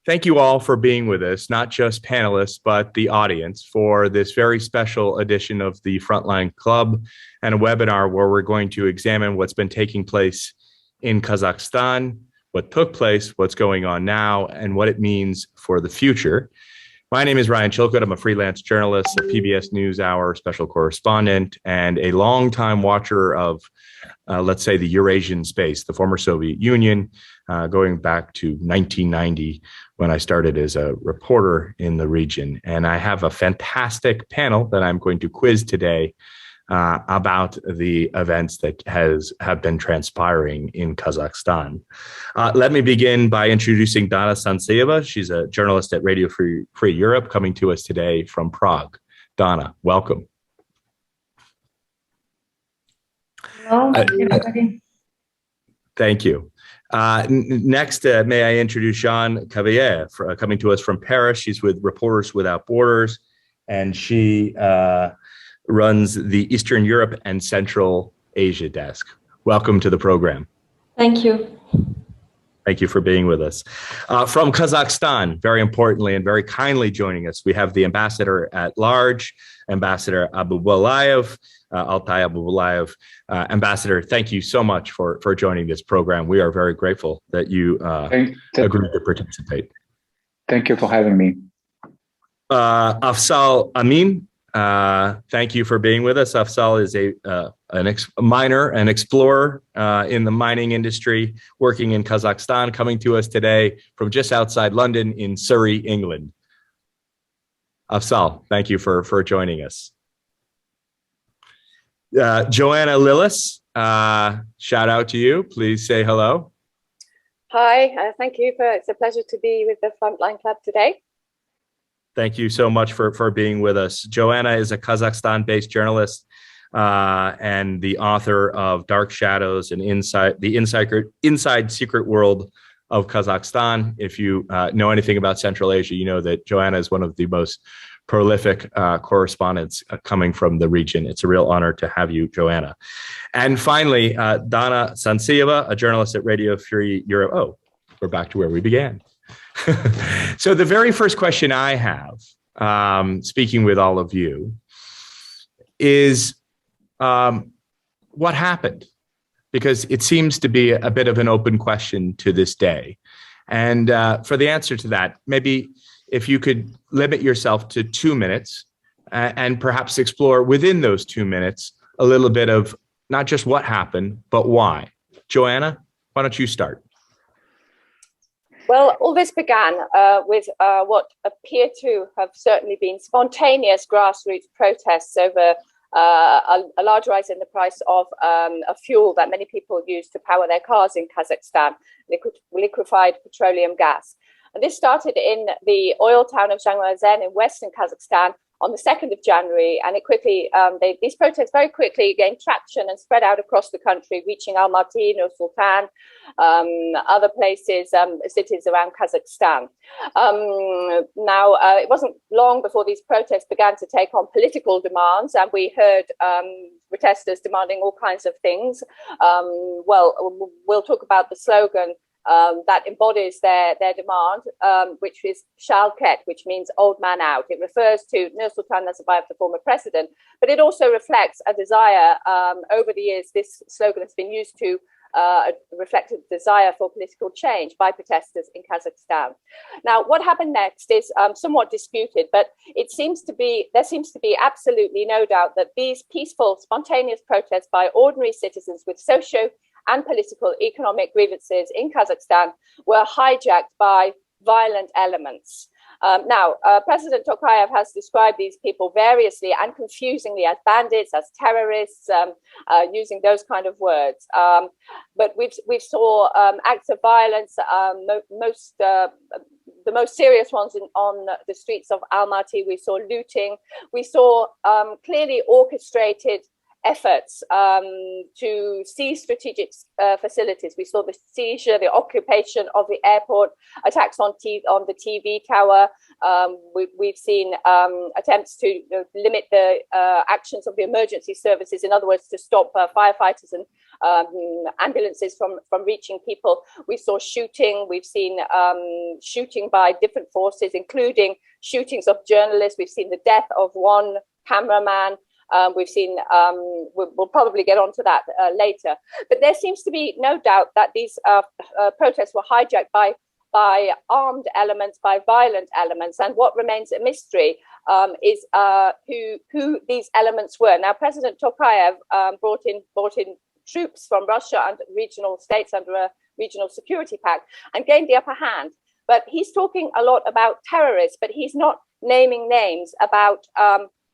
Thank you all for being with us, not just panelists, but the audience for this very special edition of the Frontline Club and a webinar where we're going to examine what's been taking place in Kazakhstan, what took place, what's going on now, and what it means for the future. My name is Ryan Chilcot. I'm a freelance journalist, a PBS NewsHour special correspondent, and a longtime watcher of, let's say, the Eurasian space, the former Soviet Union, going back to 1990 when I started as a reporter in the region. And I have a fantastic panel that I'm going to quiz today about the events that have been transpiring in Kazakhstan. Let me begin by introducing Donna Sanceva. She's a journalist at Radio Free Europe, coming to us today from Prague. Donna, welcome. Hello, everybody. Thank you. Next, may I introduce Jean Cavalier, coming to us from Paris. She's with Reporters Without Borders, and she runs the Eastern Europe and Central Asia desk. Welcome to the program. Thank you. Thank you for being with us. From Kazakhstan, very importantly and very kindly joining us, we have the Ambassador at Large, Ambassador Abubulayev, Altai Abubulayev. Ambassador, thank you so much for joining this program. We are very grateful that you agreed to participate. Thank you for having me. Afzal Amin, thank you for being with us. Afzal is a miner, an explorer in the mining industry, working in Kazakhstan, coming to us today from just outside London in Surrey, England. Afzal, thank you for joining us. Joanna Lillis, shout out to you. Please say hello. Hi, thank you. It's a pleasure to be with the Frontline Club today. Thank you so much for being with us. Joanna is a Kazakhstan-based journalist and the author of Dark Shadows and Inside Secret World of Kazakhstan. If you know anything about Central Asia, you know that Joanna is one of the most prolific correspondents coming from the region. It's a real honor to have you, Joanna. And finally, Donna Sanceva, a journalist at Radio Free Europe. Oh, we're back to where we began. So the very first question I have, speaking with all of you, is what happened? Because it seems to be a bit of an open question to this day. And for the answer to that, maybe if you could limit yourself to 2 minutes and perhaps explore within those 2 minutes a little bit of not just what happened, but why. Joanna, why don't you start? Well, all this began with what appear to have certainly been spontaneous grassroots protests over a large rise in the price of a fuel that many people use to power their cars in Kazakhstan, liquefied petroleum gas. And this started in the oil town of Zhangmazen in western Kazakhstan on the 2nd of January, and it quickly, these protests very quickly gained traction and spread out across the country, reaching Almaty, Nur-Sultan, other places, cities around Kazakhstan. Now, it wasn't long before these protests began to take on political demands, and we heard protesters demanding all kinds of things. Well, we'll talk about the slogan that embodies their demand, which is Chilcot, which means old man out. It refers to Nur-Sultan Nazarbayev, the former president, but it also reflects a desire. Over the years, this slogan has been used to reflect a desire for political change by protesters in Kazakhstan. Now, what happened next is somewhat disputed, but there seems to be absolutely no doubt that these peaceful, spontaneous protests by ordinary citizens with socio and political economic grievances in Kazakhstan were hijacked by violent elements. Now, President Tokayev has described these people variously and confusingly as bandits, as terrorists, using those kind of words. But we saw acts of violence, the most serious ones on the streets of Almaty. We saw looting. We saw clearly orchestrated efforts to seize strategic facilities. We saw the seizure, the occupation of the airport, attacks on the TV tower. We've seen attempts to limit the actions of the emergency services. In other words, to stop firefighters ambulances from reaching people. We saw shooting. We've seen shooting by different forces, including shootings of journalists. We've seen the death of one cameraman. We've seen, we'll probably get onto that later. But there seems to be no doubt that these protests were hijacked by armed elements, by violent elements. And what remains a mystery is who these elements were. Now, President Tokayev brought in troops from Russia and regional states under a regional security pact and gained the upper hand. But he's talking a lot about terrorists, but he's not naming names about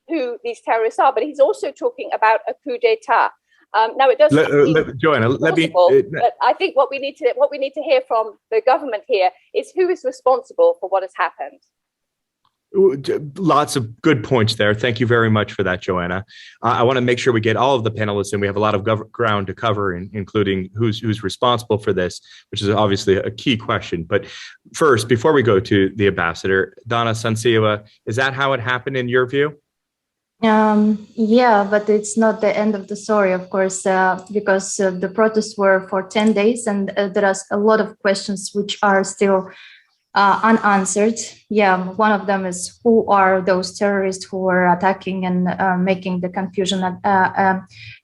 who these terrorists are. But he's also talking about a coup d'etat. Now it doesn't. Joanna, let me. But I think what we need to hear from the government here is who is responsible for what has happened. Lots of good points there. Thank you very much for that, Joanna. I want to make sure we get all of the panelists, and we have a lot of ground to cover, including who's responsible for this, which is obviously a key question. But first, before we go to the ambassador, Donna Sanceva, is that how it happened in your view? Yeah, but it's not the end of the story, of course, because the protests were for 10 days and there are a lot of questions which are still unanswered. Yeah, one of them is who are those terrorists who were attacking and making the confusion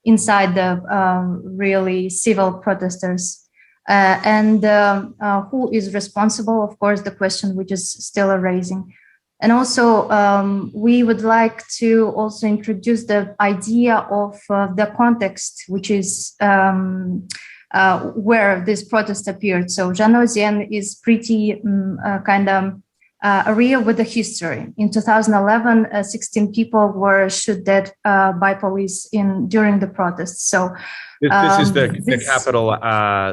inside the really civil protesters. And who is responsible, of course, the question which is still raising. And also, we would like to also introduce the idea of the context, which is where this protest appeared. So Zhanozyen is pretty kind of area with a history. In 2011, 16 people were shot dead by police during the protests. So this is the capital.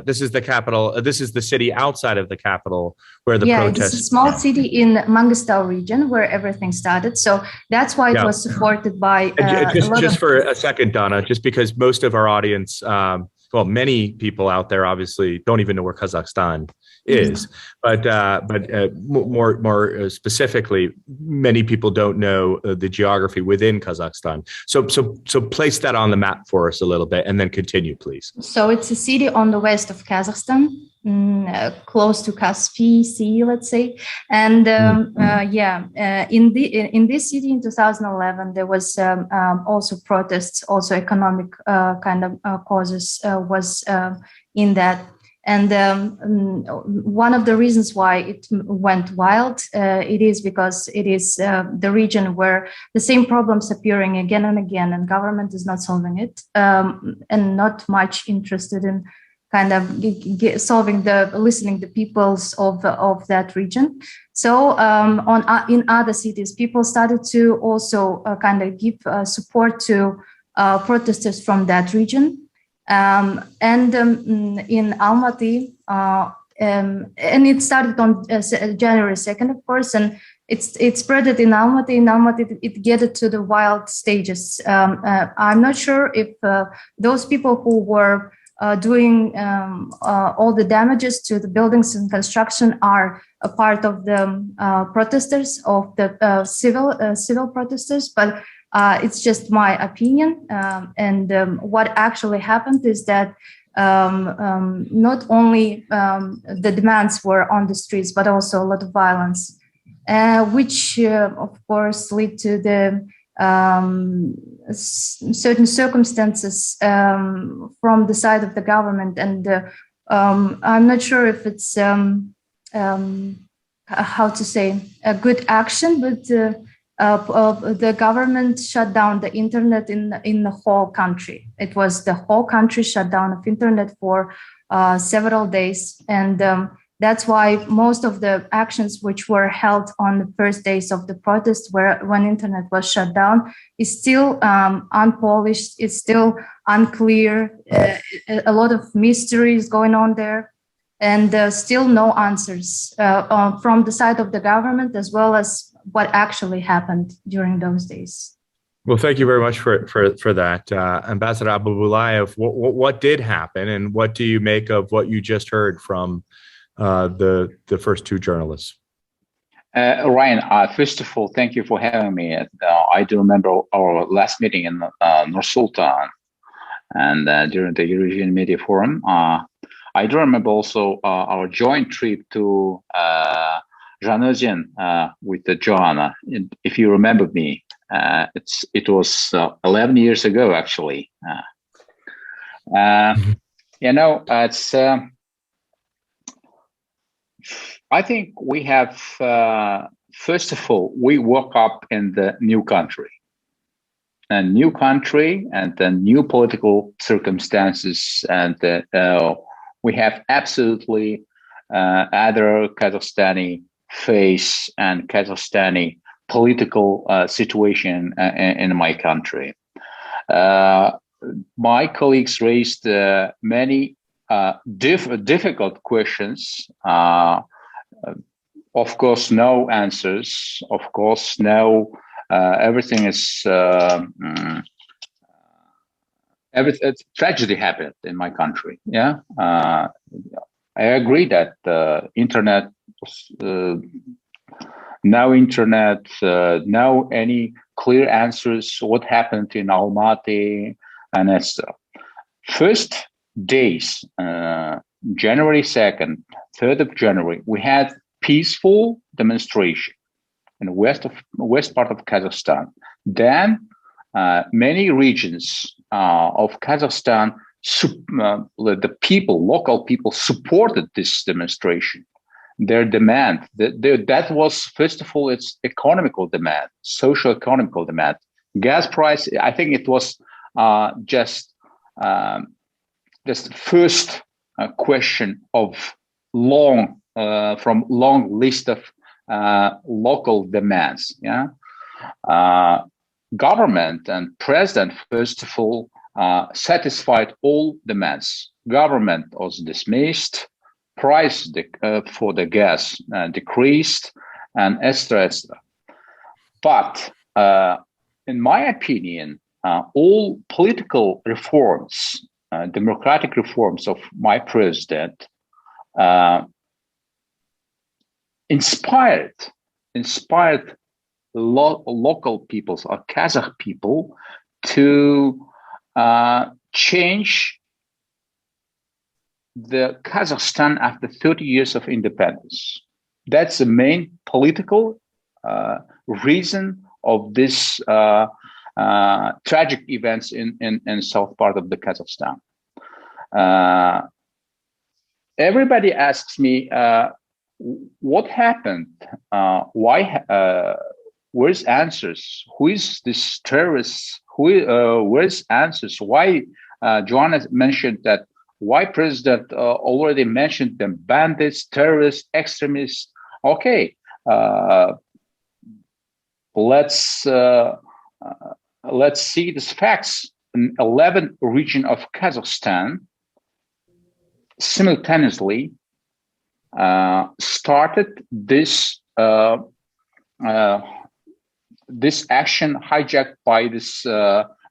This is the capital. This is the city outside of the capital where the protests. It's a small city in Mangistau region where everything started. So that's why it was supported by. Just for a second, Donna, just because most of our audience, well, many people out there obviously don't even know where Kazakhstan is, but more specifically, many people don't know the geography within Kazakhstan. So place that on the map for us a little bit, and then continue, please. So it's a city on the west of Kazakhstan, close to Caspian Sea, let's say. And in this city in 2011, there was also protests, also economic kind of causes was in that. And one of the reasons why it went wild, it is because it is the region where the same problems appearing again and again, and government is not solving it, and not much interested in kind of listening the peoples of that region. So in other cities, people started to also kind of give support to protesters from that region. In Almaty, and it started on January 2nd, of course, and it spread it in Almaty. In Almaty, it get to the wild stages. I'm not sure if those people who were doing all the damages to the buildings and construction are a part of the protesters, of the civil protesters, but it's just my opinion. And what actually happened is that not only the demands were on the streets, but also a lot of violence, which, of course, lead to the certain circumstances from the side of the government. And I'm not sure if it's, how to say, a good action, but the government shut down the internet in the whole country. It was the whole country shut down of internet for several days. And that's why most of the actions which were held on the first days of the protest, when internet was shut down, is still unpolished. It's still unclear. A lot of mysteries going on there, and still no answers from the side of the government, as well as what actually happened during those days. Well, thank you very much for that, Ambassador Abubulayev. What did happen, and what do you make of what you just heard from the first two journalists? Ryan, first of all, thank you for having me. I do remember our last meeting in Nur Sultan, and during the Eurasian Media Forum. I do remember also our joint trip to Zhanezhen with Joanna. If you remember me, it was 11 years ago, actually. It's. I think we have. First of all, we woke up in the new country. A new country and the new political circumstances, and we have absolutely other Kazakhstani face and Kazakhstani political situation in my country. My colleagues raised many difficult questions. Of course, no answers. Of course, no. Everything is tragedy happened in my country. Yeah, I agree that internet, no internet, no any clear answers. What happened in Almaty and etc. First days, January 2nd, 3rd of January, we had peaceful demonstration in the west part of Kazakhstan. Then many regions of Kazakhstan, the people, local people, supported this demonstration. Their demand, that was first of all, its economical demand, socio-economical demand. Gas price, I think it was just first question of long list of local demands. Yeah, government and president first of all satisfied all demands. Government was dismissed, price for the gas decreased, and etc. But in my opinion, all political reforms, democratic reforms of my president, inspired local peoples or Kazakh people to change the Kazakhstan after 30 years of independence. That's the main political reason of this tragic events in south part of the Kazakhstan. Everybody asks me, what happened? Why? Where's answers? Who is this terrorist? Where's answers? Why? Joanna mentioned that. Why president already mentioned them? Bandits, terrorists, extremists. Okay, let's see these facts. In 11 regions of Kazakhstan, simultaneously started this this action hijacked by this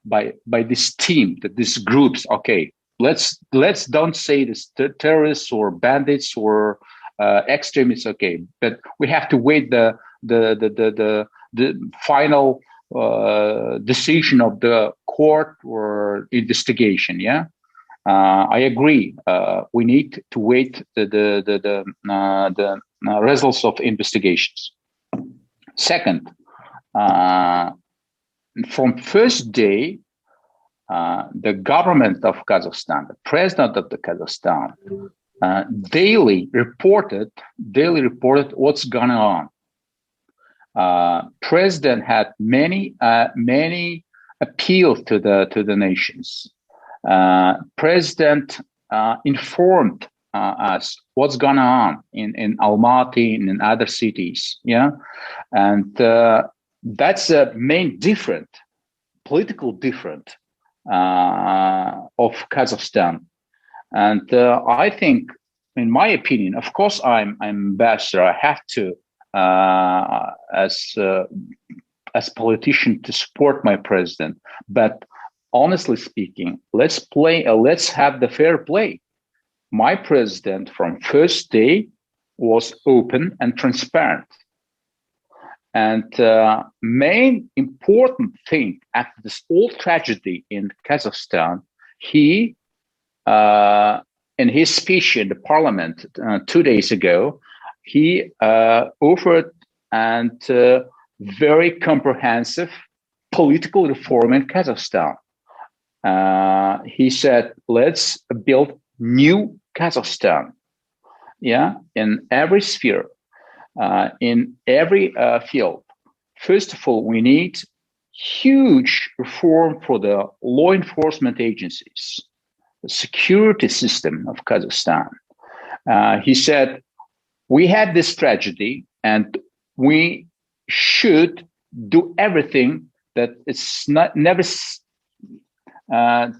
by this team, these groups. Okay, let's don't say this terrorists or bandits or extremists. Okay, but we have to wait the final decision of the court or investigation. Yeah. I agree. We need to wait the results of investigations. Second, from first day, the government of Kazakhstan, the president of the Kazakhstan, daily reported what's going on. President had many appeals to the nations. President informed us what's going on in Almaty and in other cities. Yeah, and that's a main political difference of Kazakhstan. And I think, in my opinion, of course, I'm ambassador. I have to, as politician, to support my president. But honestly speaking, let's have the fair play. My president from first day was open and transparent. And main important thing after this whole tragedy in Kazakhstan he, in his speech in the parliament 2 days ago, he offered and very comprehensive political reform in Kazakhstan. He said, let's build new Kazakhstan, in every sphere, in every field. First of all, we need huge reform for the law enforcement agencies, the security system of Kazakhstan. He said, we had this tragedy and we should do everything that it's not never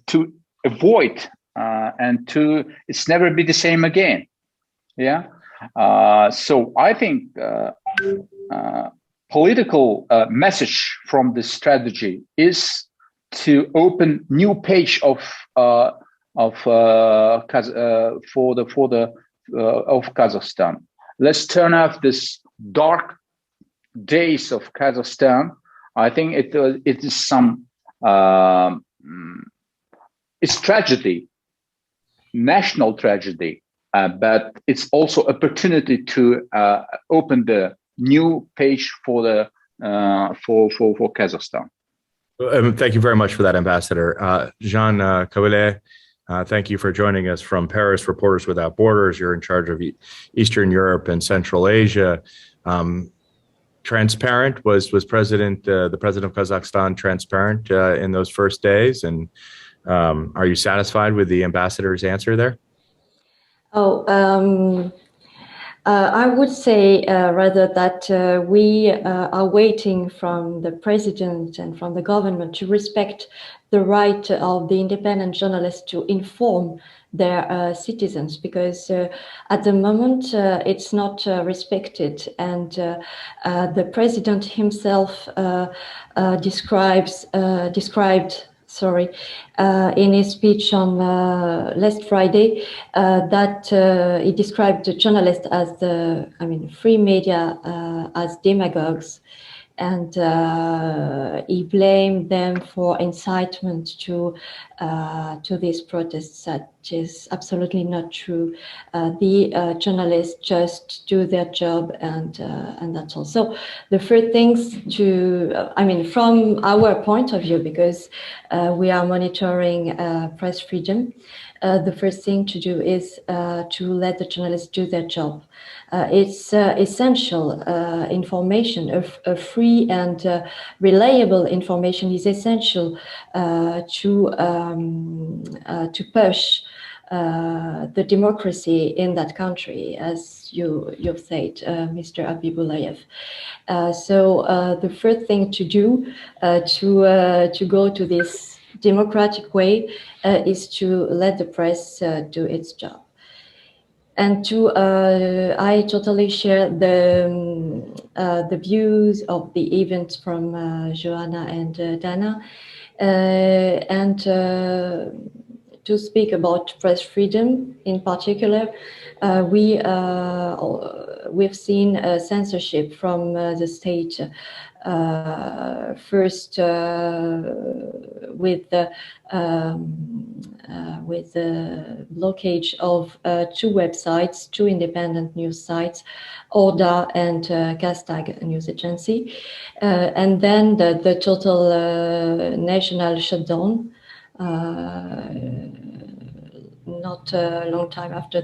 to avoid and to it's never be the same again. So I think political message from this strategy is to open new page of Kazakhstan. Let's turn off this dark days of Kazakhstan. I think it is some it's tragedy, national tragedy, but it's also opportunity to open the new page for the for Kazakhstan. Thank you very much for that, Ambassador. Jean Kavile, thank you for joining us from Paris, Reporters Without Borders. You're in charge of Eastern Europe and Central Asia. Transparent was the president of Kazakhstan transparent in those first days, and are you satisfied with the ambassador's answer there? I would say rather that we are waiting from the president and from the government to respect the right of the independent journalists to inform their citizens, because at the moment it's not respected, and the president himself described in his speech on last Friday, that he described the journalists as free media as demagogues, and he blamed them for incitement to these protests. That is absolutely not true. The journalists just do their job, and that's all. So the first things from our point of view, because we are monitoring press freedom, the first thing to do is to let the journalists do their job. It's essential information, a free and reliable information is essential to push the democracy in that country, as you've said, Mr. Abibulayev. So the first thing to do to go to this democratic way is to let the press do its job. And I totally share the views of the events from Joanna and Dana, and to speak about press freedom in particular, we've seen censorship from the state. First, with the blockage of two websites, two independent news sites, Orda and Kastag News Agency, and then the total national shutdown. Not a long time after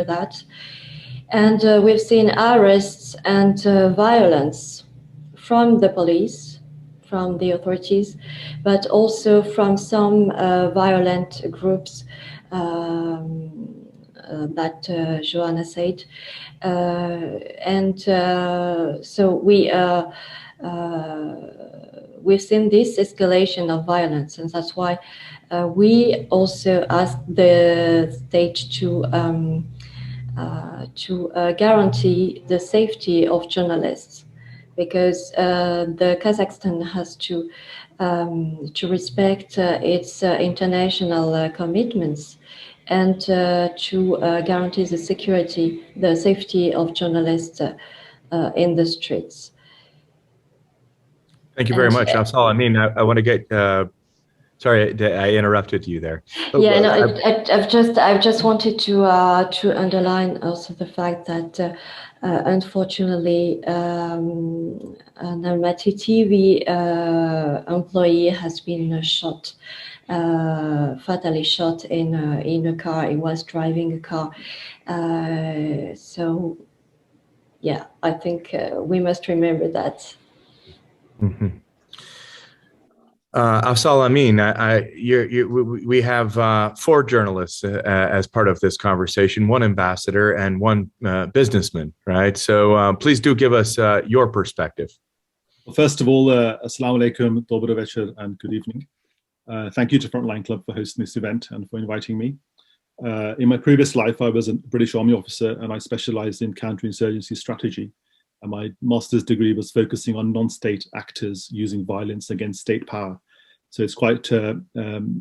that, and we've seen arrests and violence from the police, from the authorities, but also from some violent groups that Joanna said, and so we've seen this escalation of violence, and that's why we also asked the state to guarantee the safety of journalists, because the Kazakhstan has to respect its international commitments, and to guarantee the safety of journalists in the streets. Thank you very much, Afzal. I want to get Sorry, I interrupted you there. Yeah, no, I've just wanted to underline also the fact that unfortunately, an Almaty TV employee has been shot, fatally shot in a car. He was driving a car, so yeah, I think we must remember that. Mm-hmm. Afzal Amin, we have 4 journalists as part of this conversation, 1 ambassador and 1 businessman, right? So please do give us your perspective. Well, first of all, assalamu alaikum, dobro večer, and good evening. Thank you to Frontline Club for hosting this event and for inviting me. In my previous life, I was a British Army officer and I specialized in counterinsurgency strategy. And my master's degree was focusing on non-state actors using violence against state power. So it's quite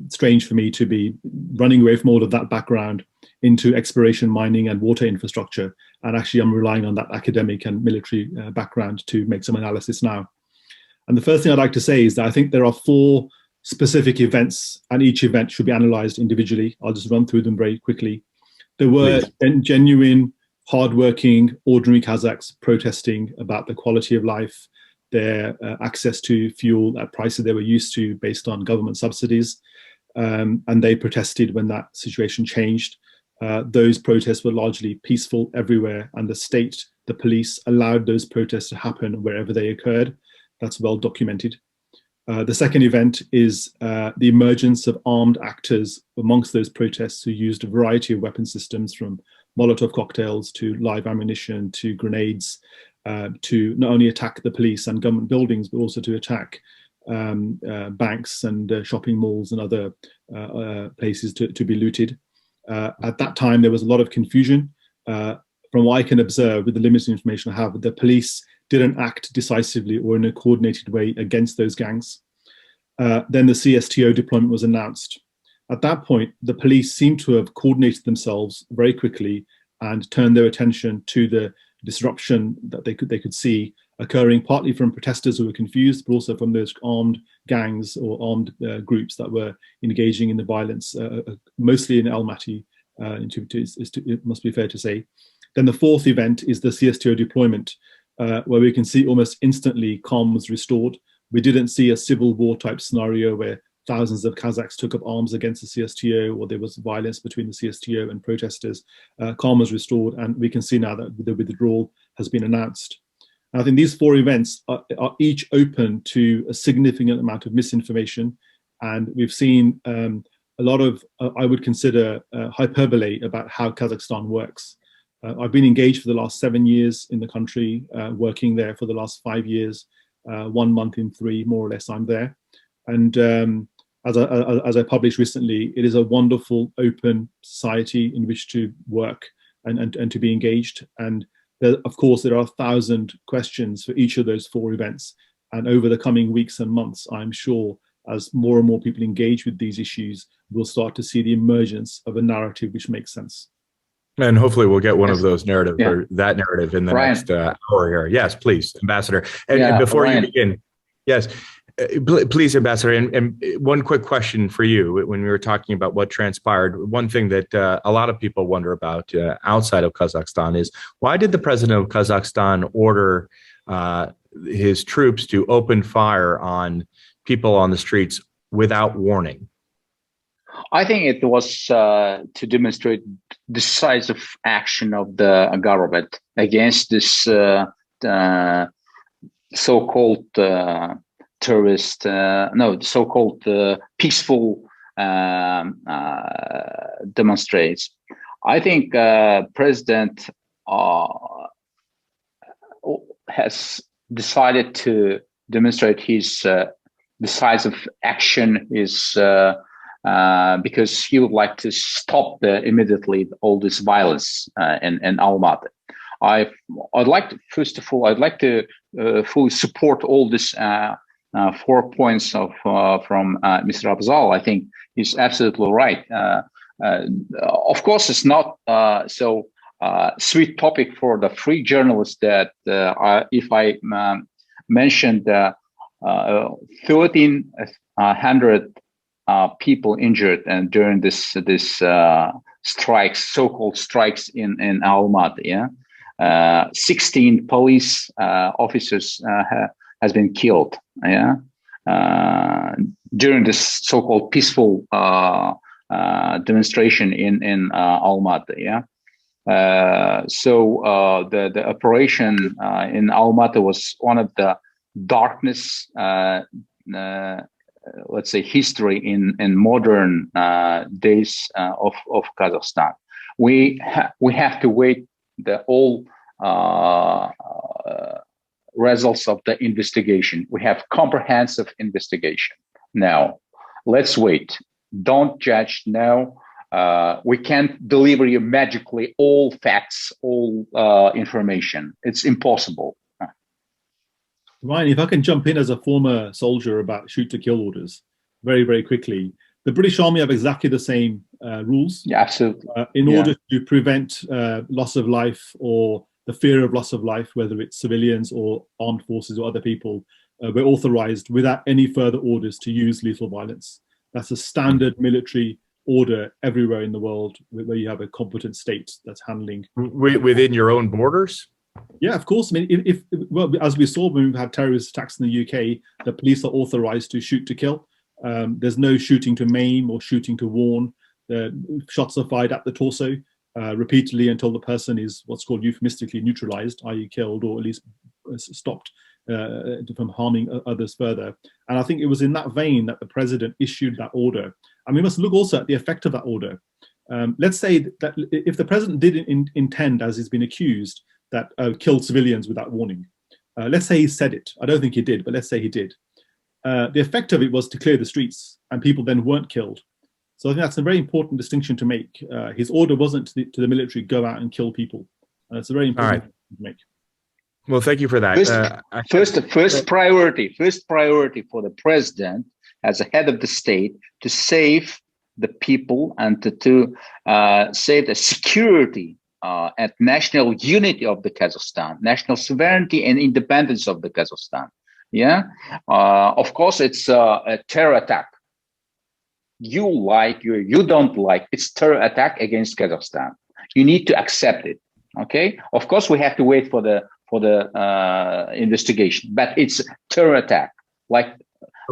strange for me to be running away from all of that background into exploration, mining and water infrastructure. And actually I'm relying on that academic and military background to make some analysis now. And the first thing I'd like to say is that I think there are 4 specific events and each event should be analyzed individually. I'll just run through them very quickly. There were genuine, hardworking, ordinary Kazakhs protesting about the quality of life, their access to fuel at prices they were used to based on government subsidies. And they protested when that situation changed. Those protests were largely peaceful everywhere, and the state, the police, allowed those protests to happen wherever they occurred. That's well documented. The second event is the emergence of armed actors amongst those protests who used a variety of weapon systems, from Molotov cocktails to live ammunition to grenades, to not only attack the police and government buildings, but also to attack banks and shopping malls and other places to be looted. At that time, there was a lot of confusion. From what I can observe with the limited information I have, the police didn't act decisively or in a coordinated way against those gangs. Then the CSTO deployment was announced. At that point, the police seemed to have coordinated themselves very quickly and turned their attention to the disruption that they could see occurring, partly from protesters who were confused, but also from those armed gangs or armed groups that were engaging in the violence, mostly in Almaty, it must be fair to say. Then the fourth event is the CSTO deployment, where we can see almost instantly calm was restored. We didn't see a civil war type scenario where thousands of Kazakhs took up arms against the CSTO, or there was violence between the CSTO and protesters. Calm was restored, and we can see now that the withdrawal has been announced. And I think these 4 events are each open to a significant amount of misinformation, and we've seen a lot of, I would consider, hyperbole about how Kazakhstan works. I've been engaged for the last 7 years in the country, working there for the last 5 years, 1 month in 3, more or less, I'm there. And as I published recently, it is a wonderful, open society in which to work and to be engaged. And there, of course, there are 1,000 questions for each of those 4 events. And over the coming weeks and months, I'm sure, as more and more people engage with these issues, we'll start to see the emergence of a narrative which makes sense. And hopefully we'll get one of those narratives, or that narrative, in the next hour here. Yes, please, Ambassador. And before you begin, yes, please, Ambassador. And one quick question for you. When we were talking about what transpired, one thing that a lot of people wonder about outside of Kazakhstan is, why did the president of Kazakhstan order his troops to open fire on people on the streets without warning? I think it was to demonstrate the size of action of the government against this so-called terrorist, so-called peaceful demonstrates. I think President has decided to demonstrate his the size of action is because he would like to stop immediately all this violence in Almaty. I'd like to, first of all, I'd like to fully support all this 4 points from Mr. Afzal. I think he's absolutely right. Of course, it's not so sweet topic for the free journalists that if I mentioned 1,300 people injured and during this strikes, so-called strikes in Almaty. Yeah, 16 police officers has been killed. Yeah, during this so-called peaceful demonstration in Almaty. Yeah. So the operation in Almaty was one of the darkness, let's say, history in modern days of Kazakhstan. We have to wait the all results of the investigation. We have comprehensive investigation now. Let's wait. Don't judge now. We can't deliver you magically all facts, all information. It's impossible. Ryan, if I can jump in as a former soldier about shoot to kill orders very, very quickly. The British Army have exactly the same rules. Yeah, absolutely. In order to prevent loss of life or the fear of loss of life, whether it's civilians or armed forces or other people, we're authorized without any further orders to use lethal violence. That's a standard military order everywhere in the world where you have a competent state that's handling. Within your own borders? Yeah, of course. I mean, well, as we saw when we've had terrorist attacks in the UK, the police are authorized to shoot to kill. There's no shooting to maim or shooting to warn. Shots are fired at the torso repeatedly until the person is what's called euphemistically neutralized, i.e. killed, or at least stopped from harming others further. And I think it was in that vein that the president issued that order. And we must look also at the effect of that order. Let's say that if the president didn't intend, as he's been accused, that killed civilians without warning. Let's say he said it. I don't think he did, but let's say he did. The effect of it was to clear the streets, and people then weren't killed. So I think that's a very important distinction to make. His order wasn't to the military, go out and kill people. It's a very important thing to make. Well, thank you for that. First priority for the president as a head of the state to save the people and to save the security and national unity of the Kazakhstan, national sovereignty and independence of the Kazakhstan. Yeah, of course, it's a terror attack. You don't like, it's terror attack against Kazakhstan. You need to accept it. Okay, of course, we have to wait for the investigation, but it's terror attack, like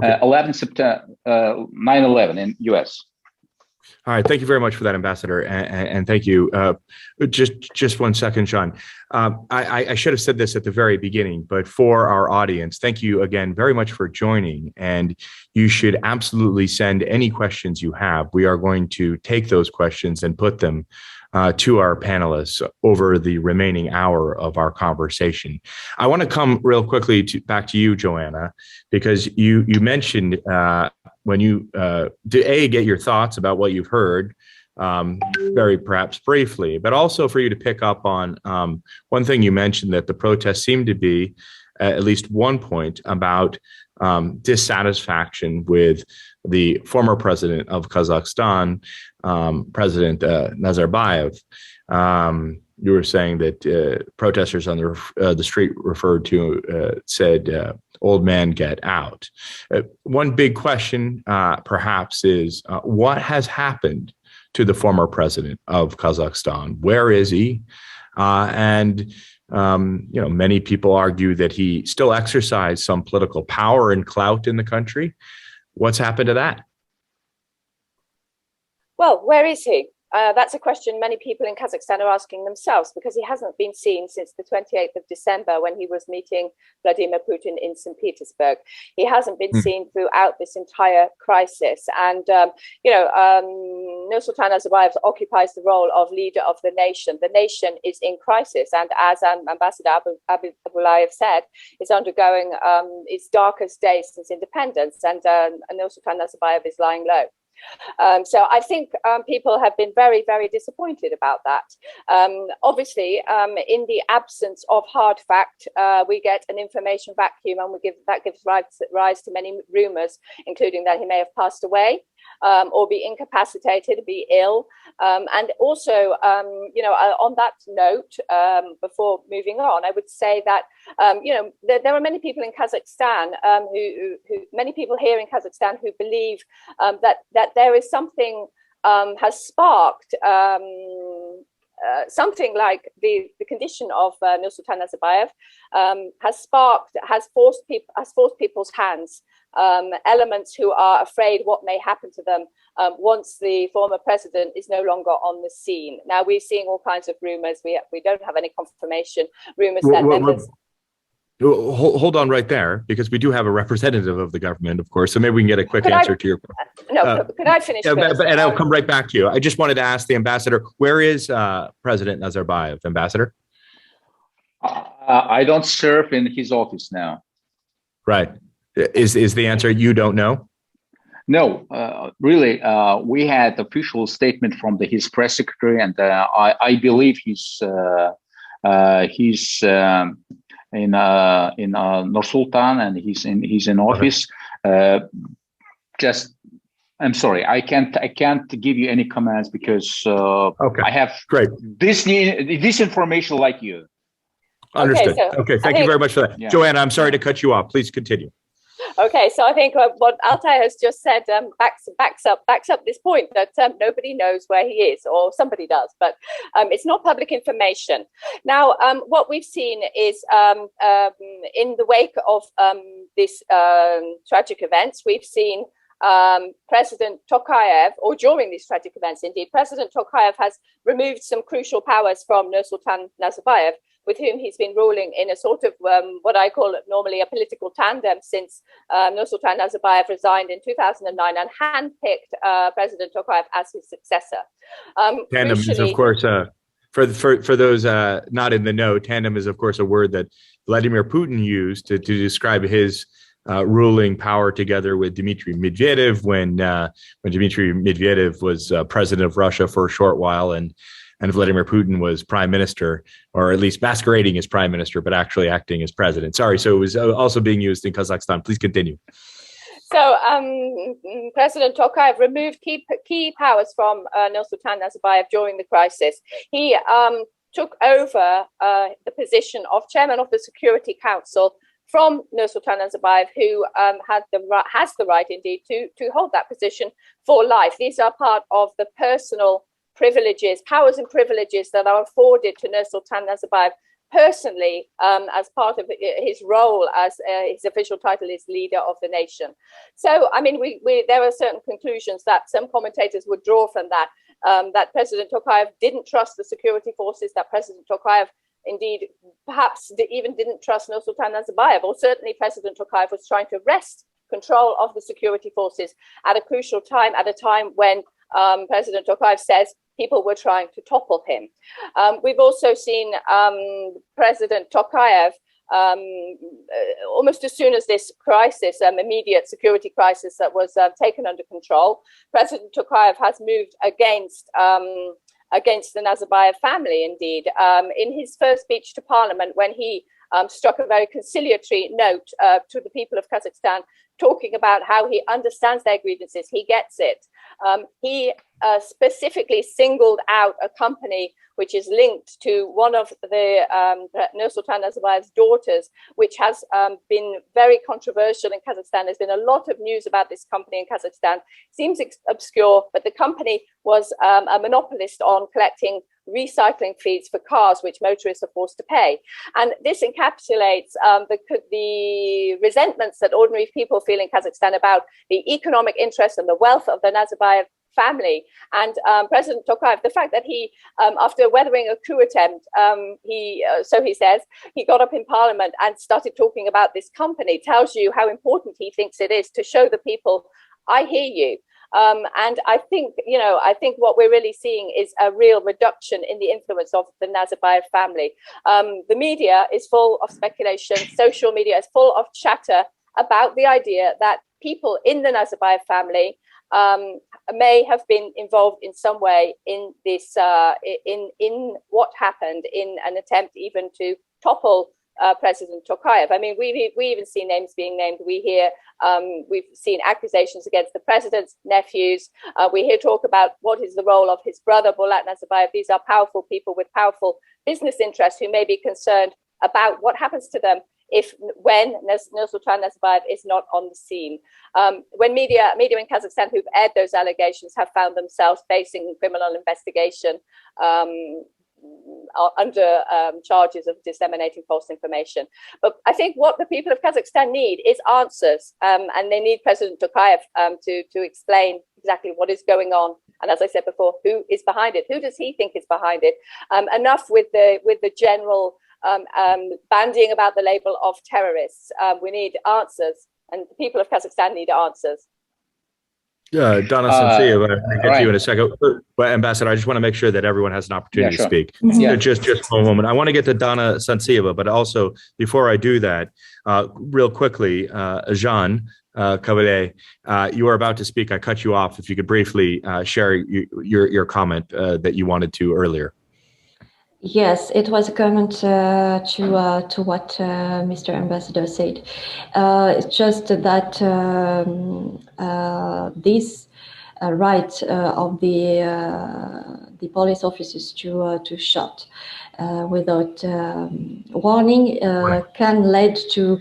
11 September, 9/11 in US. All right, thank you very much for that, Ambassador, and thank you. Just 1 second, Sean. I should have said this at the very beginning, but for our audience, thank you again very much for joining. And you should absolutely send any questions you have. We are going to take those questions and put them to our panelists over the remaining hour of our conversation. I want to come real quickly back to you, Joanna, because you mentioned when you get your thoughts about what you've heard, very perhaps briefly, but also for you to pick up on one thing you mentioned, that the protests seem to be at least one point about dissatisfaction with the former president of Kazakhstan, President Nazarbayev. You were saying that protesters on the street referred to said, "Old man, get out." One big question, perhaps, is what has happened to the former president of Kazakhstan? Where is he? Many people argue that he still exercised some political power and clout in the country. What's happened to that? Well, where is he? That's a question many people in Kazakhstan are asking themselves, because he hasn't been seen since the 28th of December when he was meeting Vladimir Putin in St. Petersburg. He hasn't been seen throughout this entire crisis. And, Nursultan Nazarbayev occupies the role of leader of the nation. The nation is in crisis. And as Ambassador Abulayev said, it's undergoing its darkest days since independence. And Nursultan Nazarbayev is lying low. So I think people have been very, very disappointed about that. Obviously, in the absence of hard fact, we get an information vacuum, and that gives rise to many rumors, including that he may have passed away, or be incapacitated, be ill, And also, on that note, before moving on, I would say that, there are many people in Kazakhstan many people here in Kazakhstan who believe that there is something has sparked something like the condition of Nursultan Nazarbayev has forced people's hands, elements who are afraid what may happen to them once the former president is no longer on the scene. Now, we're seeing all kinds of rumors. We don't have any confirmation. Rumors that members. Hold on right there, because we do have a representative of the government, of course. So maybe we can get a quick answer to your question. Could I finish? And I'll come right back to you. I just wanted to ask the ambassador, where is President Nazarbayev, ambassador? I don't serve in his office now. Right. Is the answer you don't know? No, really, we had official statement from his press secretary, and I believe he's in Nur-Sultan, and he's in office. I'm sorry, I can't give you any comments because I have this information like you. Understood. Okay, thank you very much for that. Yeah. Joanna, I'm sorry to cut you off. Please continue. Okay, so I think what Altay has just said backs up this point that nobody knows where he is, or somebody does, but it's not public information. Now, what we've seen is in the wake of this tragic events, we've seen President Tokayev, or during these tragic events, indeed, President Tokayev has removed some crucial powers from Nursultan Nazarbayev, with whom he's been ruling in a sort of what I call normally a political tandem since Nursultan Nazarbayev resigned in 2009 and handpicked President Tokayev as his successor. Tandem is, of course, for those not in the know, tandem is, of course, a word that Vladimir Putin used to describe his ruling power together with Dmitry Medvedev when Dmitry Medvedev was president of Russia for a short while, and Vladimir Putin was prime minister, or at least masquerading as prime minister, but actually acting as president. Sorry, so it was also being used in Kazakhstan. Please continue. So President Tokayev removed key powers from Nursultan Nazarbayev during the crisis. He took over the position of chairman of the Security Council from Nursultan Nazarbayev, who has the right indeed to hold that position for life. These are part of the personal privileges, powers and privileges that are afforded to Nursultan Nazarbayev personally as part of his role as his official title is leader of the nation. So, I mean, there are certain conclusions that some commentators would draw from that, that President Tokayev didn't trust the security forces, that President Tokayev indeed perhaps even didn't trust Nursultan Nazarbayev, or certainly President Tokayev was trying to wrest control of the security forces at a crucial time, at a time when President Tokayev says people were trying to topple him. We've also seen President Tokayev, almost as soon as this crisis, immediate security crisis that was taken under control, President Tokayev has moved against the Nazarbayev family, indeed. In his first speech to Parliament, when he struck a very conciliatory note to the people of Kazakhstan, talking about how he understands their grievances, he gets it. He specifically singled out a company which is linked to one of the Nursultan Nazarbayev's daughters, which has been very controversial in Kazakhstan. There's been a lot of news about this company in Kazakhstan. Seems obscure, but the company was a monopolist on collecting recycling fees for cars, which motorists are forced to pay. And this encapsulates the resentments that ordinary people feel in Kazakhstan about the economic interest and the wealth of the Nazarbayev family. And President Tokayev, the fact that he, after weathering a coup attempt, so he says, he got up in Parliament and started talking about this company, tells you how important he thinks it is to show the people, I hear you. And I think what we're really seeing is a real reduction in the influence of the Nazarbayev family. The media is full of speculation. Social media is full of chatter about the idea that people in the Nazarbayev family may have been involved in some way in this, in what happened, in an attempt even to topple President Tokayev. I mean, we even see names being named. We hear, we've seen accusations against the president's nephews. We hear talk about what is the role of his brother, Bolat Nazarbayev. These are powerful people with powerful business interests who may be concerned about what happens to them when Nursultan Nazarbayev is not on the scene. When media in Kazakhstan who've aired those allegations have found themselves facing criminal investigation under charges of disseminating false information. But I think what the people of Kazakhstan need is answers, and they need President Tokayev to explain exactly what is going on. And as I said before, who is behind it? Who does he think is behind it? Enough with the general bandying about the label of terrorists. We need answers, and the people of Kazakhstan need answers. Donna Sanceva, I'll get to you in a second. But Ambassador, I just want to make sure that everyone has an opportunity to speak. Yeah. Just for a moment. I want to get to Donna Sanceva, but also before I do that, real quickly, Jean Cavalier, you were about to speak. I cut you off. If you could briefly share your comment that you wanted to earlier. Yes, it was a comment to what Mr. Ambassador said. It's just that this right of the police officers to shot without warning can lead to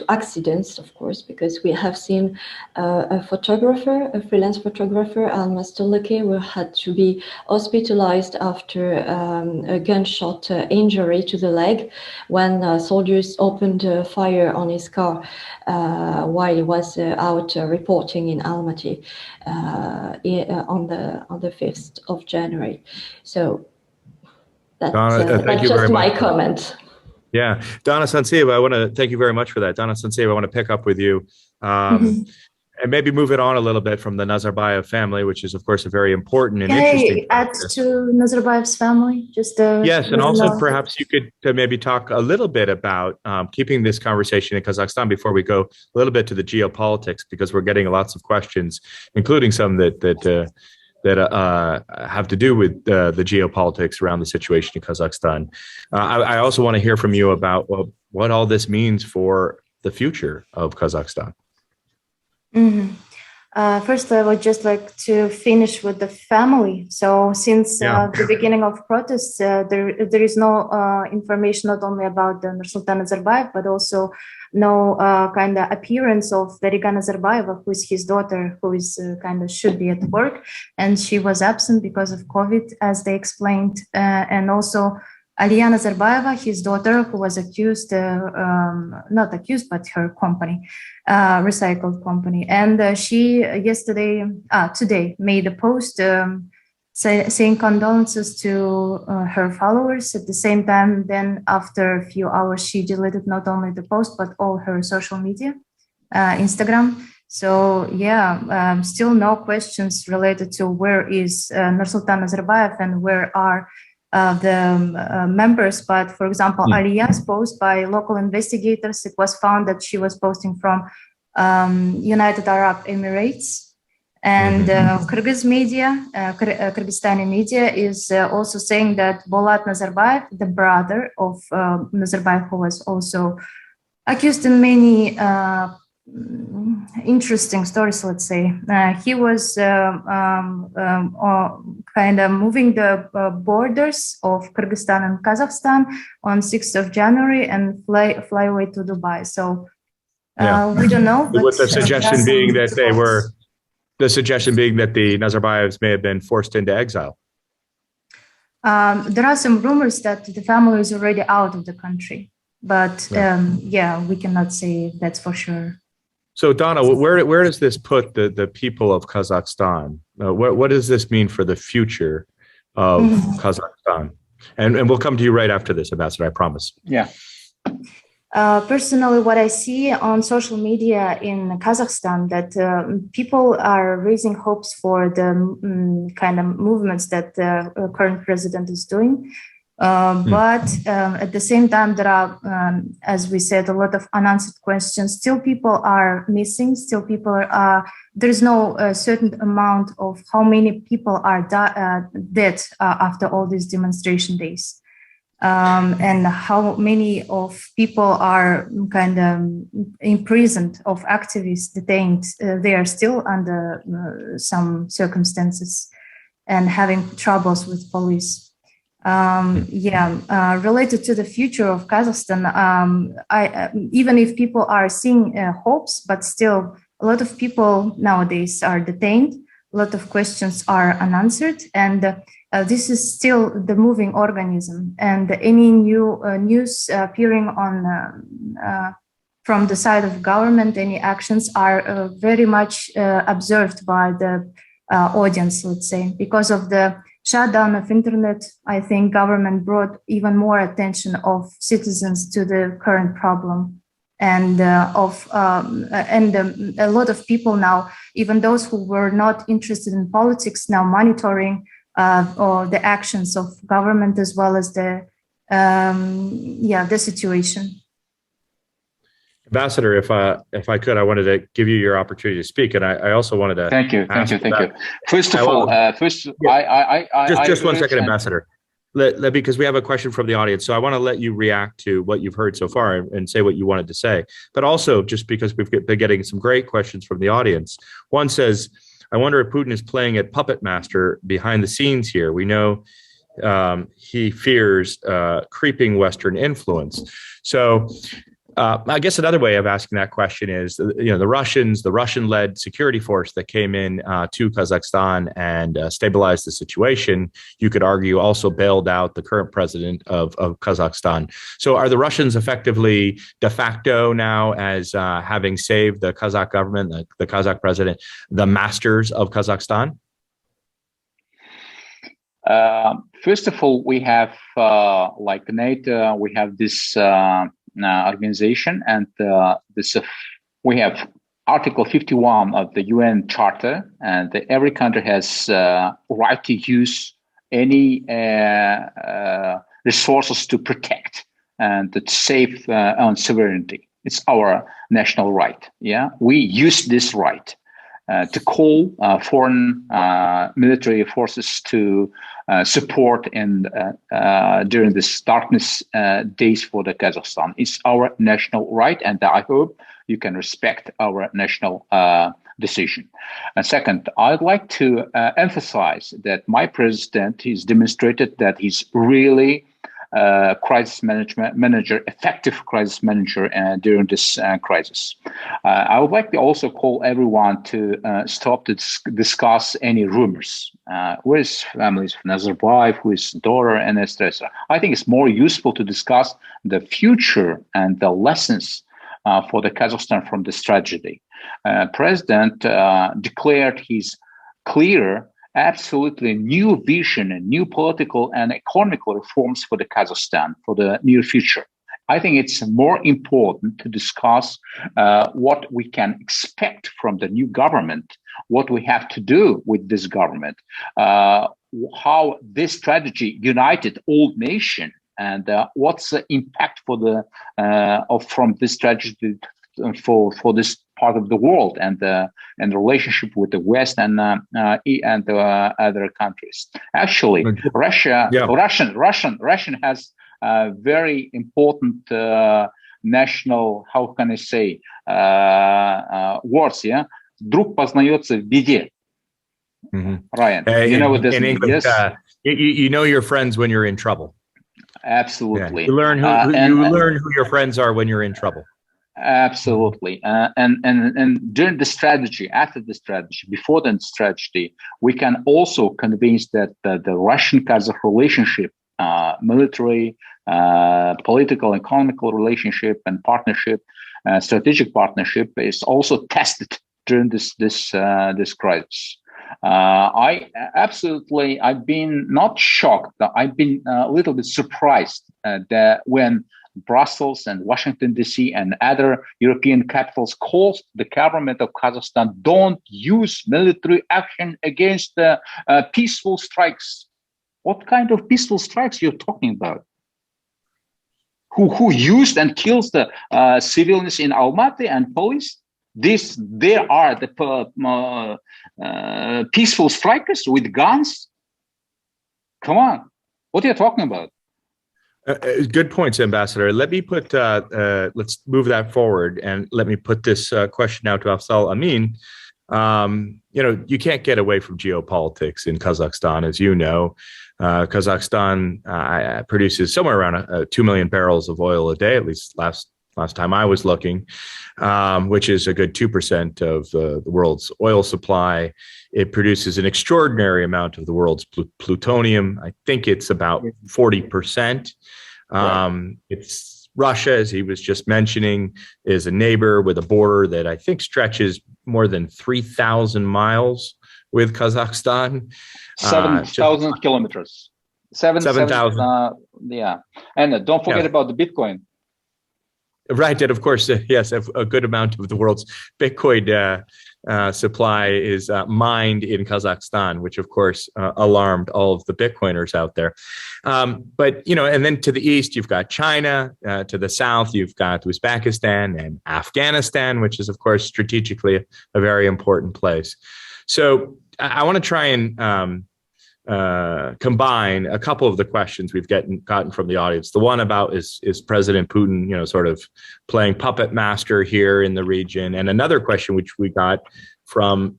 accidents, of course, because we have seen a freelance photographer, Almaty, who had to be hospitalized after a gunshot injury to the leg when soldiers opened fire on his car while he was out reporting in Almaty on the 5th of January. So that's just my comment. Yeah, Donna Sanceva, I want to thank you very much for that. Donna Sanceva, I want to pick up with you and maybe move it on a little bit from the Nazarbayev family, which is, of course, a very important and interesting. Add to Nazarbayev's family? Yes, and also perhaps you could maybe talk a little bit about keeping this conversation in Kazakhstan before we go a little bit to the geopolitics, because we're getting lots of questions, including some that have to do with the geopolitics around the situation in Kazakhstan. I also want to hear from you about what all this means for the future of Kazakhstan. First, I would just like to finish with the family. So since the beginning of protests, there is no information not only about the Nursultan Nazarbayev, but also no kind of appearance of Veriga Nazarbayeva, who is his daughter, who is kind of should be at work. And she was absent because of COVID, as they explained. And also Aliya Nazarbayeva, his daughter, who was accused, not accused, but her company, recycled company. And she today made a post saying condolences to her followers. At the same time, then after a few hours, she deleted not only the post, but all her social media, Instagram. So still no questions related to where is Nursultan Nazarbayev and where are the members. But for example, Aliya's post by local investigators, it was found that she was posting from United Arab Emirates. And Kyrgyz media, Kyrgyzstani media is also saying that Bolat Nazarbayev, the brother of Nazarbayev, who was also accused in many interesting stories, let's say, he was kind of moving the borders of Kyrgyzstan and Kazakhstan on 6th of January and fly away to Dubai. So we don't know. But, with the suggestion being that they were. The suggestion being that the Nazarbayevs may have been forced into exile. There are some rumors that the family is already out of the country, but we cannot say that's for sure. So Donna, where does this put the people of Kazakhstan? What does this mean for the future of Kazakhstan? And we'll come to you right after this, Ambassador, I promise. Yeah. Personally, what I see on social media in Kazakhstan, that people are raising hopes for the kind of movements that the current president is doing. But at the same time, there are, as we said, a lot of unanswered questions. Still people are missing. Still people are, there is no certain amount of how many people are dead after all these demonstration days. and how many of people are kind of imprisoned, of activists detained. They are still under some circumstances and having troubles with police. Related to the future of Kazakhstan, even if people are seeing hopes, but still a lot of people nowadays are detained. A lot of questions are unanswered, and this is still the moving organism. And any new news appearing on from the side of government, any actions are very much observed by the audience, let's say. Because of the shutdown of internet, I think government brought even more attention of citizens to the current problem. And a lot of people now, even those who were not interested in politics, now monitoring or the actions of government as well as the situation. Ambassador, if I could, I wanted to give you your opportunity to speak, and I also wanted to thank you. First of all, just 1 second, Ambassador. Because we have a question from the audience, so I want to let you react to what you've heard so far and say what you wanted to say. But also, just because we've been getting some great questions from the audience. One says, "I wonder if Putin is playing at puppet master behind the scenes here. We know he fears creeping Western influence." So. I guess another way of asking that question is, the Russian-led security force that came in to Kazakhstan and stabilized the situation, you could argue also bailed out the current president of Kazakhstan. So are the Russians effectively de facto now, as having saved the Kazakh government, the Kazakh president, the masters of Kazakhstan? First of all, we have, like NATO, we have this organization, and we have Article 51 of the UN Charter, and every country has right to use any resources to protect and to save on sovereignty. It's our national right. Yeah, we use this right to call foreign military forces to support and during this darkness days for the Kazakhstan. It's our national right, and I hope you can respect our national decision. And second, I'd like to emphasize that my president has demonstrated that he's really crisis manager, effective crisis manager during this crisis. I would like to also call everyone to stop to discuss any rumors with families of Nazarbayev, with daughter, and etc. I think it's more useful to discuss the future and the lessons for the Kazakhstan from this tragedy. President declared his clear, absolutely new vision and new political and economical reforms for the Kazakhstan for the near future. I think it's more important to discuss what we can expect from the new government, what we have to do with this government, how this strategy united all nation, and what's the impact for the from this strategy for this part of the world, and the relationship with the West and other countries. Actually, Russian has very important national, how can I say, words. Yeah, друг познается в беде. Ryan, you know what this means? English, yes. You know your friends when you're in trouble. Absolutely. Yeah. You learn who your friends are when you're in trouble. Absolutely. And during the strategy, after the strategy, before the strategy, we can also convince that the Russian-Kazakh relationship, military, political, economical relationship, and partnership, strategic partnership, is also tested during this crisis. I've been not shocked, I've been a little bit surprised that when Brussels and Washington, D.C. and other European capitals called the government of Kazakhstan, don't use military action against the peaceful strikes. What kind of peaceful strikes you're talking about? Who used and kills the civilians in Almaty and police? They are the peaceful strikers with guns? Come on, what are you talking about? Good points, Ambassador. Let me put, let's move that forward and let me put this question out to Afzal Amin. You can't get away from geopolitics in Kazakhstan, as you know. Kazakhstan produces somewhere around 2 million barrels of oil a day, at least last time I was looking, which is a good 2% of the world's oil supply. It produces an extraordinary amount of the world's plutonium. I think it's about 40%. It's Russia, as he was just mentioning, is a neighbor with a border that I think stretches more than 3,000 miles with Kazakhstan. 7,000 kilometers. 7,000. Yeah. And don't forget about the Bitcoin. Right. And of course, yes, a good amount of the world's Bitcoin supply is mined in Kazakhstan, which of course alarmed all of the Bitcoiners out there. But, and then to the east, you've got China. To the south, you've got Uzbekistan and Afghanistan, which is, of course, strategically a very important place. So I want to try and combine a couple of the questions we've gotten from the audience. The one about is President Putin, sort of playing puppet master here in the region, and another question which we got from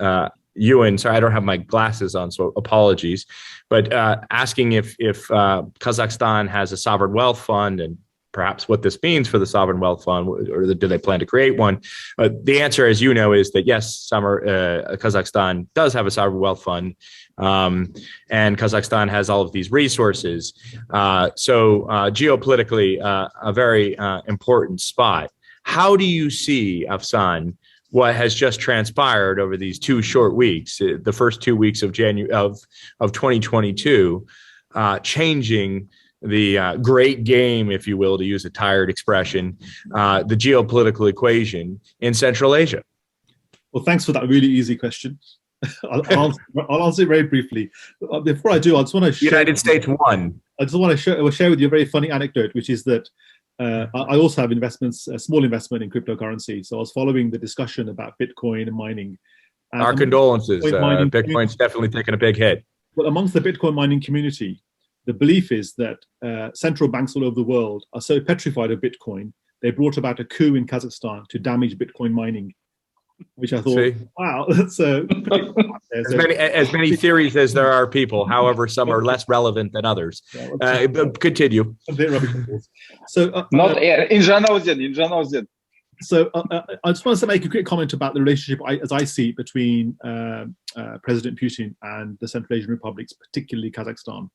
Ewan. Sorry, I don't have my glasses on, so apologies, but asking if Kazakhstan has a sovereign wealth fund and perhaps what this means for the sovereign wealth fund, or do they plan to create one? The answer, as you know, is that yes, Kazakhstan does have a sovereign wealth fund. And Kazakhstan has all of these resources. So geopolitically, a very important spot. How do you see, Afzal, what has just transpired over these 2 short weeks, the first 2 weeks of January of 2022, changing the great game, if you will, to use a tired expression, the geopolitical equation in Central Asia? Well, thanks for that really easy question. I'll answer it very briefly. Before I do, I just want to share. United States won. I just want to share with you a very funny anecdote, which is that I also have investments, a small investment in cryptocurrency. So I was following the discussion about Bitcoin and mining. Our condolences. Bitcoin's definitely taken a big hit. But amongst the Bitcoin mining community, the belief is that central banks all over the world are so petrified of Bitcoin, they brought about a coup in Kazakhstan to damage Bitcoin mining, which I thought, wow, that's as many theories as there are people. However, some are less relevant than others. Continue. So, not in Janozin. So I just want to make a quick comment about the relationship, as I see it, between President Putin and the Central Asian republics, particularly Kazakhstan.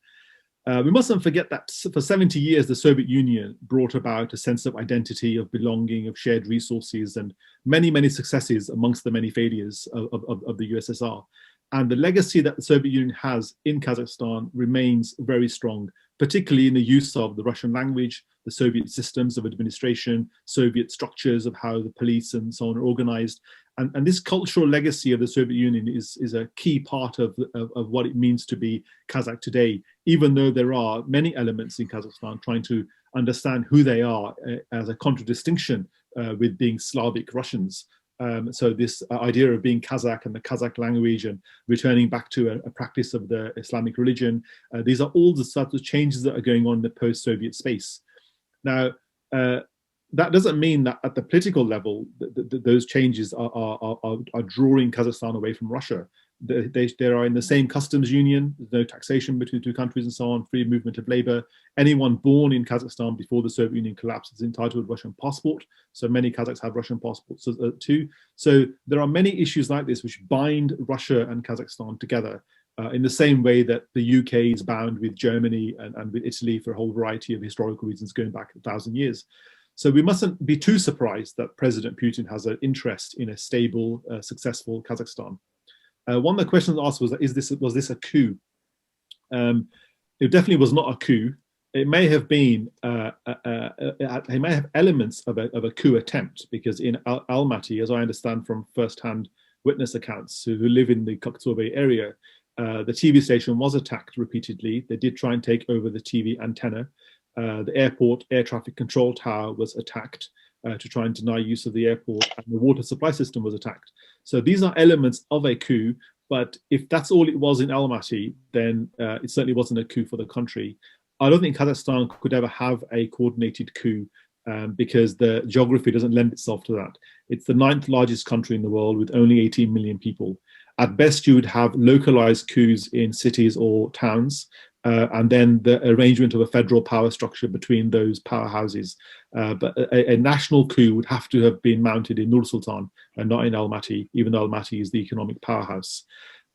We mustn't forget that for 70 years, the Soviet Union brought about a sense of identity, of belonging, of shared resources, and many, many successes amongst the many failures of the USSR. And the legacy that the Soviet Union has in Kazakhstan remains very strong, particularly in the use of the Russian language, the Soviet systems of administration, Soviet structures of how the police and so on are organized. And this cultural legacy of the Soviet Union is a key part of what it means to be Kazakh today, even though there are many elements in Kazakhstan trying to understand who they are as a contradistinction with being Slavic Russians. So this idea of being Kazakh and the Kazakh language and returning back to a practice of the Islamic religion, these are all the sorts of changes that are going on in the post-Soviet space. Now, that doesn't mean that at the political level, those changes are drawing Kazakhstan away from Russia. They are in the same customs union, there's no taxation between two countries and so on, free movement of labor. Anyone born in Kazakhstan before the Soviet Union collapsed is entitled to a Russian passport. So many Kazakhs have Russian passports too. So there are many issues like this which bind Russia and Kazakhstan together in the same way that the UK is bound with Germany and with Italy for a whole variety of historical reasons going back 1,000 years. So we mustn't be too surprised that President Putin has an interest in a stable, successful Kazakhstan. One of the questions asked was this a coup? It definitely was not a coup. It may have been, it may have elements of a coup attempt, because in Almaty, as I understand from first-hand witness accounts who live in the Koktsobe area, the TV station was attacked repeatedly. They did try and take over the TV antenna. The airport air traffic control tower was attacked to try and deny use of the airport, and the water supply system was attacked. So these are elements of a coup, but if that's all it was in Almaty, then it certainly wasn't a coup for the country. I don't think Kazakhstan could ever have a coordinated coup because the geography doesn't lend itself to that. It's the 9th largest country in the world with only 18 million people. At best, you would have localized coups in cities or towns, and then the arrangement of a federal power structure between those powerhouses. But a national coup would have to have been mounted in Nur Sultan and not in Almaty, even though Almaty is the economic powerhouse.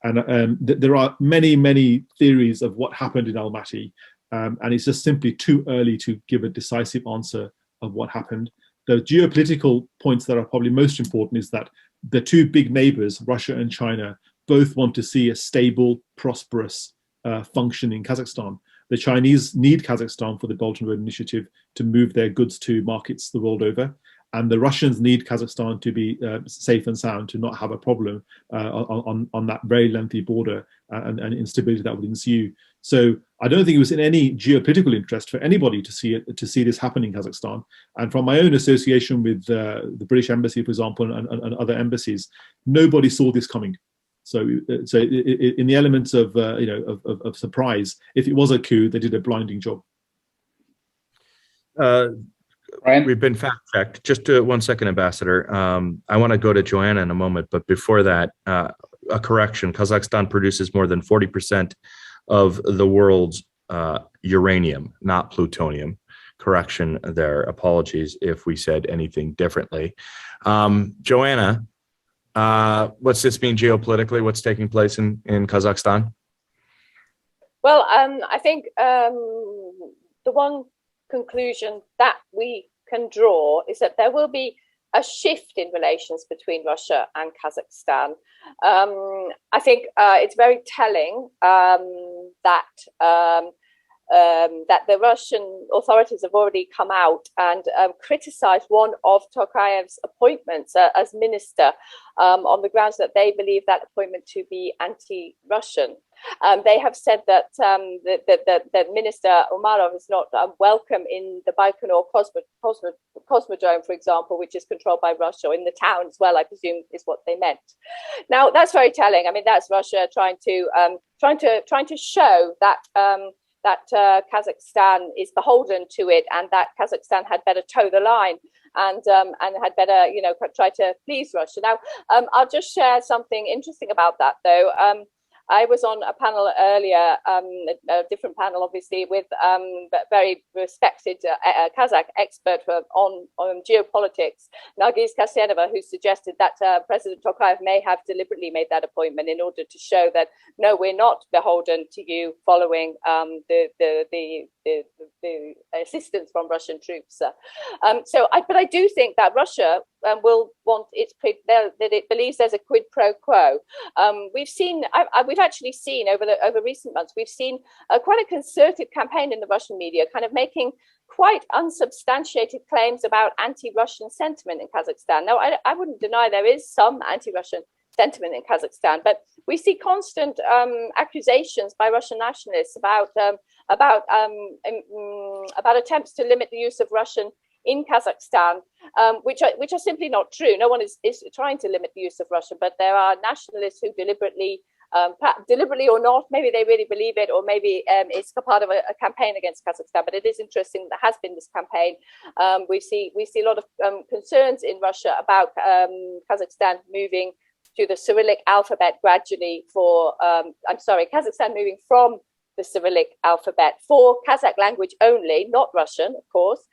And there are many, many theories of what happened in Almaty, and it's just simply too early to give a decisive answer of what happened. The geopolitical points that are probably most important is that the two big neighbors, Russia and China, both want to see a stable, prosperous, functioning Kazakhstan. The Chinese need Kazakhstan for the Belt and Road Initiative to move their goods to markets the world over. And the Russians need Kazakhstan to be safe and sound, to not have a problem on that very lengthy border and instability that would ensue. So I don't think it was in any geopolitical interest for anybody to see this happen in Kazakhstan. And from my own association with the British Embassy, for example, and other embassies, nobody saw this coming. So in the elements of of surprise, if it was a coup, they did a blinding job. We've been fact-checked. Just 1 second, Ambassador. I want to go to Joanna in a moment, but before that, a correction. Kazakhstan produces more than 40% of the world's uranium, not plutonium. Correction there. Apologies if we said anything differently. Joanna, what's this mean geopolitically? What's taking place in Kazakhstan? Well, I think the one conclusion that we can draw is that there will be a shift in relations between Russia and Kazakhstan. I think it's very telling that the Russian authorities have already come out and criticized one of Tokayev's appointments as minister on the grounds that they believe that appointment to be anti-Russian. They have said that that Minister Umarov is not welcome in the Baikonur Cosmodrome, for example, which is controlled by Russia, or in the town as well, I presume is what they meant. Now, that's very telling. I mean, that's Russia trying to show that that Kazakhstan is beholden to it, and that Kazakhstan had better toe the line and had better, try to please Russia. Now, I'll just share something interesting about that, though. I was on a panel earlier, a different panel, obviously, with very respected Kazakh expert on geopolitics, Nargiz Kasenova, who suggested that President Tokayev may have deliberately made that appointment in order to show that, no, we're not beholden to you following the assistance from Russian troops. But I do think that Russia will want that it believes there's a quid pro quo. We've actually seen over recent months, we've seen quite a concerted campaign in the Russian media, kind of making quite unsubstantiated claims about anti-Russian sentiment in Kazakhstan. Now, I wouldn't deny there is some anti-Russian sentiment in Kazakhstan, but we see constant accusations by Russian nationalists about attempts to limit the use of Russian in Kazakhstan, which are simply not true. No one is trying to limit the use of Russian, but there are nationalists who deliberately or not, maybe they really believe it, or maybe it's part of a campaign against Kazakhstan. But it is interesting that there has been this campaign. We see a lot of concerns in Russia about Kazakhstan moving to the Cyrillic alphabet gradually Kazakhstan moving from the Cyrillic alphabet for Kazakh language only, not Russian, of course.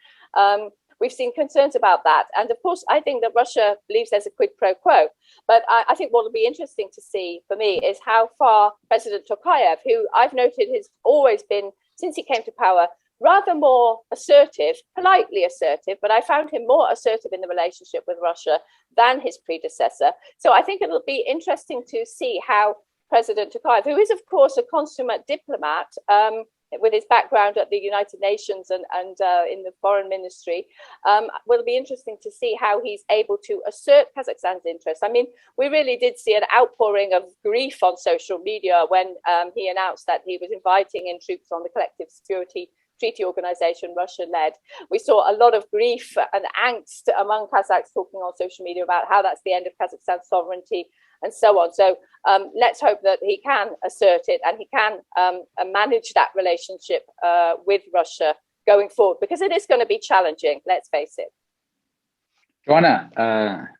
We've seen concerns about that. And of course, I think that Russia believes there's a quid pro quo. But I think what will be interesting to see for me is how far President Tokayev, who I've noted has always been, since he came to power, rather more assertive, politely assertive, but I found him more assertive in the relationship with Russia than his predecessor. So I think it'll be interesting to see how President Tokayev, who is, of course, a consummate diplomat, with his background at the United Nations and in the foreign ministry, will be interesting to see how he's able to assert Kazakhstan's interests. I mean, we really did see an outpouring of grief on social media when he announced that he was inviting in troops on the Collective Security Treaty Organization, Russia-led. We saw a lot of grief and angst among Kazakhs talking on social media about how that's the end of Kazakhstan's sovereignty and so on. So let's hope that he can assert it and he can manage that relationship with Russia going forward, because it is going to be challenging, let's face it. Joanna,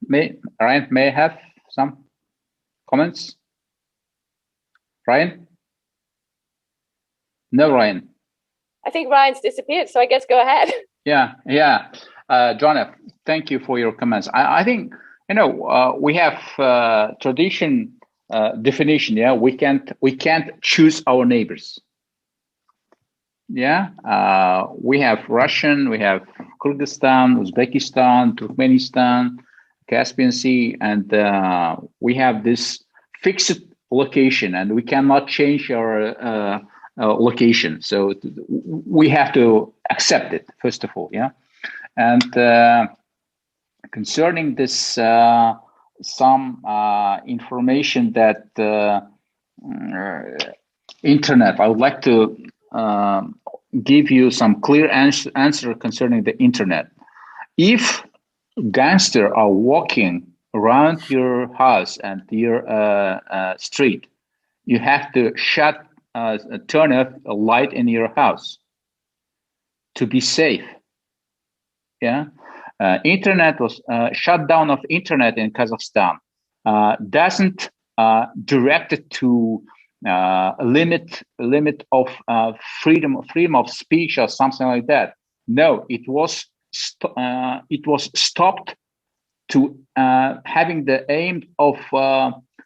Ryan may have some comments? Ryan? No, Ryan. I think Ryan's disappeared, so I guess go ahead. Yeah. Joanna, thank you for your comments. I think, we have tradition definition. Yeah, we can't choose our neighbors. Yeah, we have Russian, we have Kyrgyzstan, Uzbekistan, Turkmenistan, Caspian Sea, and we have this fixed location, and we cannot change our location. So we have to accept it, first of all. Yeah, and concerning this, some information that internet, I would like to give you some clear answer concerning the internet. If gangsters are walking around your house and your street, you have to turn off a light in your house to be safe. Yeah, internet was shutdown of internet in Kazakhstan doesn't direct it to a limit of freedom of speech or something like that. No, it was stopped to having the aim of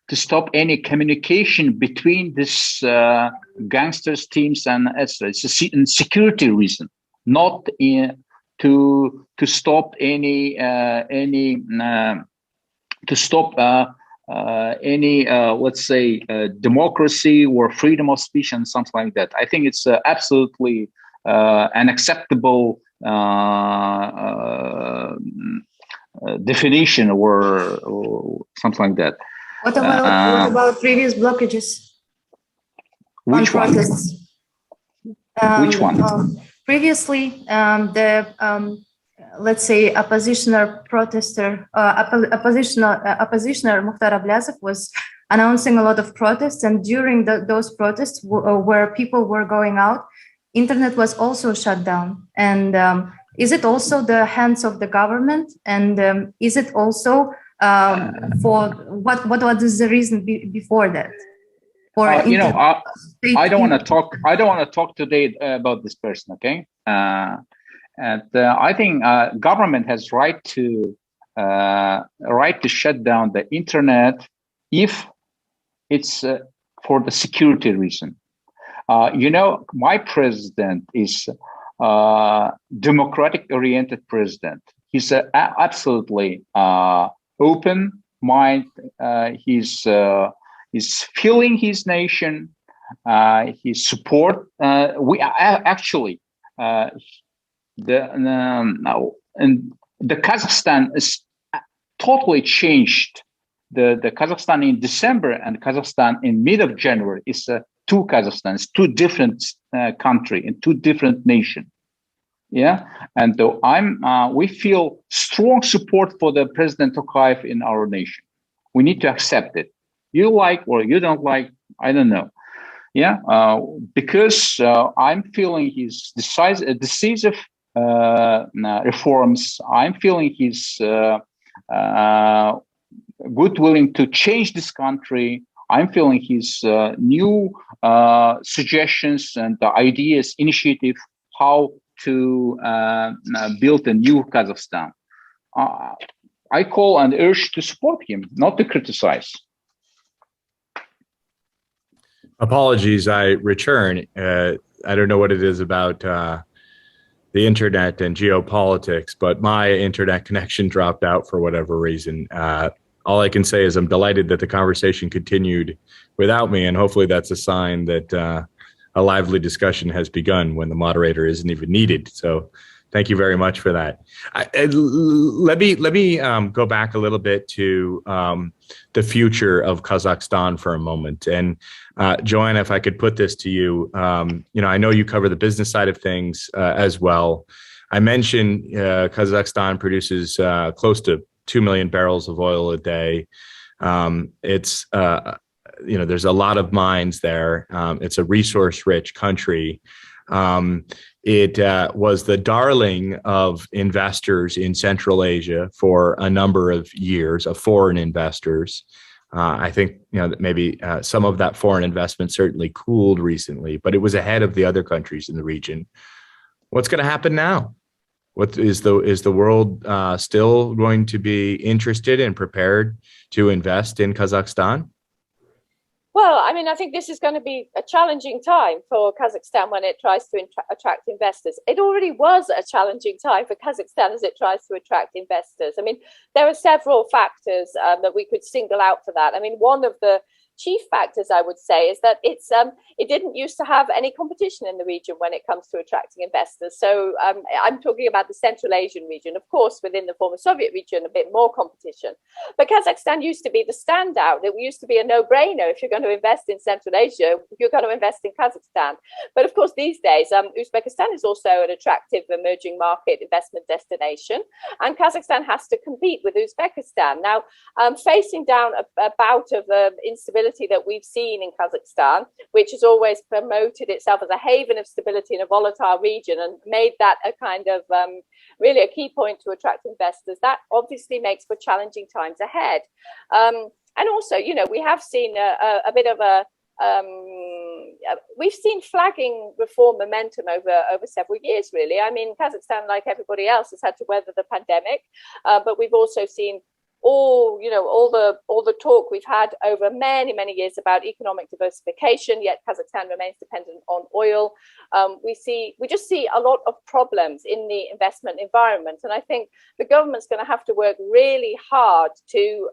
to stop any communication between this gangsters teams and etc. It's a security reason, not to stop any let's say democracy or freedom of speech and something like that. I think it's absolutely unacceptable definition or something like that. What about previous blockages? Which one? Which one? Previously, the let's say oppositioner Mukhtar Ablazov was announcing a lot of protests, and during those protests where people were going out, internet was also shut down. And is it also the hands of the government? And is it also for what is the reason before that? I don't want to talk today about this person. Okay. And I think government has right to shut down the internet if it's for the security reason. My president is democratic oriented president. He's absolutely open mind. He's feeling his nation. His support. We actually. The Kazakhstan is totally changed. The Kazakhstan in December and Kazakhstan in mid of January is two Kazakhstans, two different country and two different nation. Yeah, and we feel strong support for the President Tokayev in our nation. We need to accept it. You like or you don't like, I don't know. Yeah, because I'm feeling his decisive reforms. I'm feeling his good willing to change this country. I'm feeling his new suggestions and ideas, initiative, how to build a new Kazakhstan. I call and urge to support him, not to criticize. Apologies, I return. I don't know what it is about the internet and geopolitics, but my internet connection dropped out for whatever reason. All I can say is I'm delighted that the conversation continued without me, and hopefully that's a sign that a lively discussion has begun when the moderator isn't even needed. So thank you very much for that. Let me go back a little bit to the future of Kazakhstan for a moment. And Joanna, if I could put this to you, I know you cover the business side of things as well. I mentioned Kazakhstan produces close to 2 million barrels of oil a day. It's there's a lot of mines there. It's a resource-rich country. It was the darling of investors in Central Asia for a number of years, of foreign investors. I think that maybe some of that foreign investment certainly cooled recently, but it was ahead of the other countries in the region. What's going to happen now? What is the world still going to be interested and prepared to invest in Kazakhstan? Well, I mean, I think this is going to be a challenging time for Kazakhstan when it tries to attract investors. It already was a challenging time for Kazakhstan as it tries to attract investors. I mean, there are several factors that we could single out for that. I mean, one of the chief factors, I would say, is that it didn't used to have any competition in the region when it comes to attracting investors. So I'm talking about the Central Asian region. Of course, within the former Soviet region, a bit more competition. But Kazakhstan used to be the standout. It used to be a no-brainer. If you're going to invest in Central Asia, you're going to invest in Kazakhstan. But of course, these days, Uzbekistan is also an attractive emerging market investment destination. And Kazakhstan has to compete with Uzbekistan. Now, facing down a bout of instability that we've seen in Kazakhstan, which has always promoted itself as a haven of stability in a volatile region and made that a kind of really a key point to attract investors, that obviously makes for challenging times ahead. And also, we have seen a bit of we've seen flagging reform momentum over several years, really. I mean, Kazakhstan, like everybody else, has had to weather the pandemic, but we've also seen all the talk we've had over many years about economic diversification, yet Kazakhstan remains dependent on oil. We just see a lot of problems in the investment environment, and I think the government's going to have to work really hard to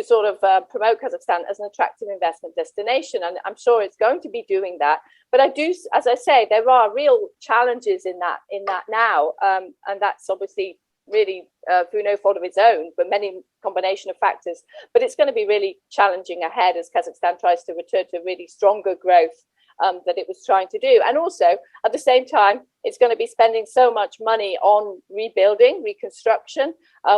sort of promote Kazakhstan as an attractive investment destination, and I'm sure it's going to be doing that. But I do, as I say, there are real challenges in that now, and that's obviously really through no fault of its own, but many combination of factors. But it's going to be really challenging ahead as Kazakhstan tries to return to really stronger growth that it was trying to do. And also, at the same time, it's going to be spending so much money on rebuilding, reconstruction.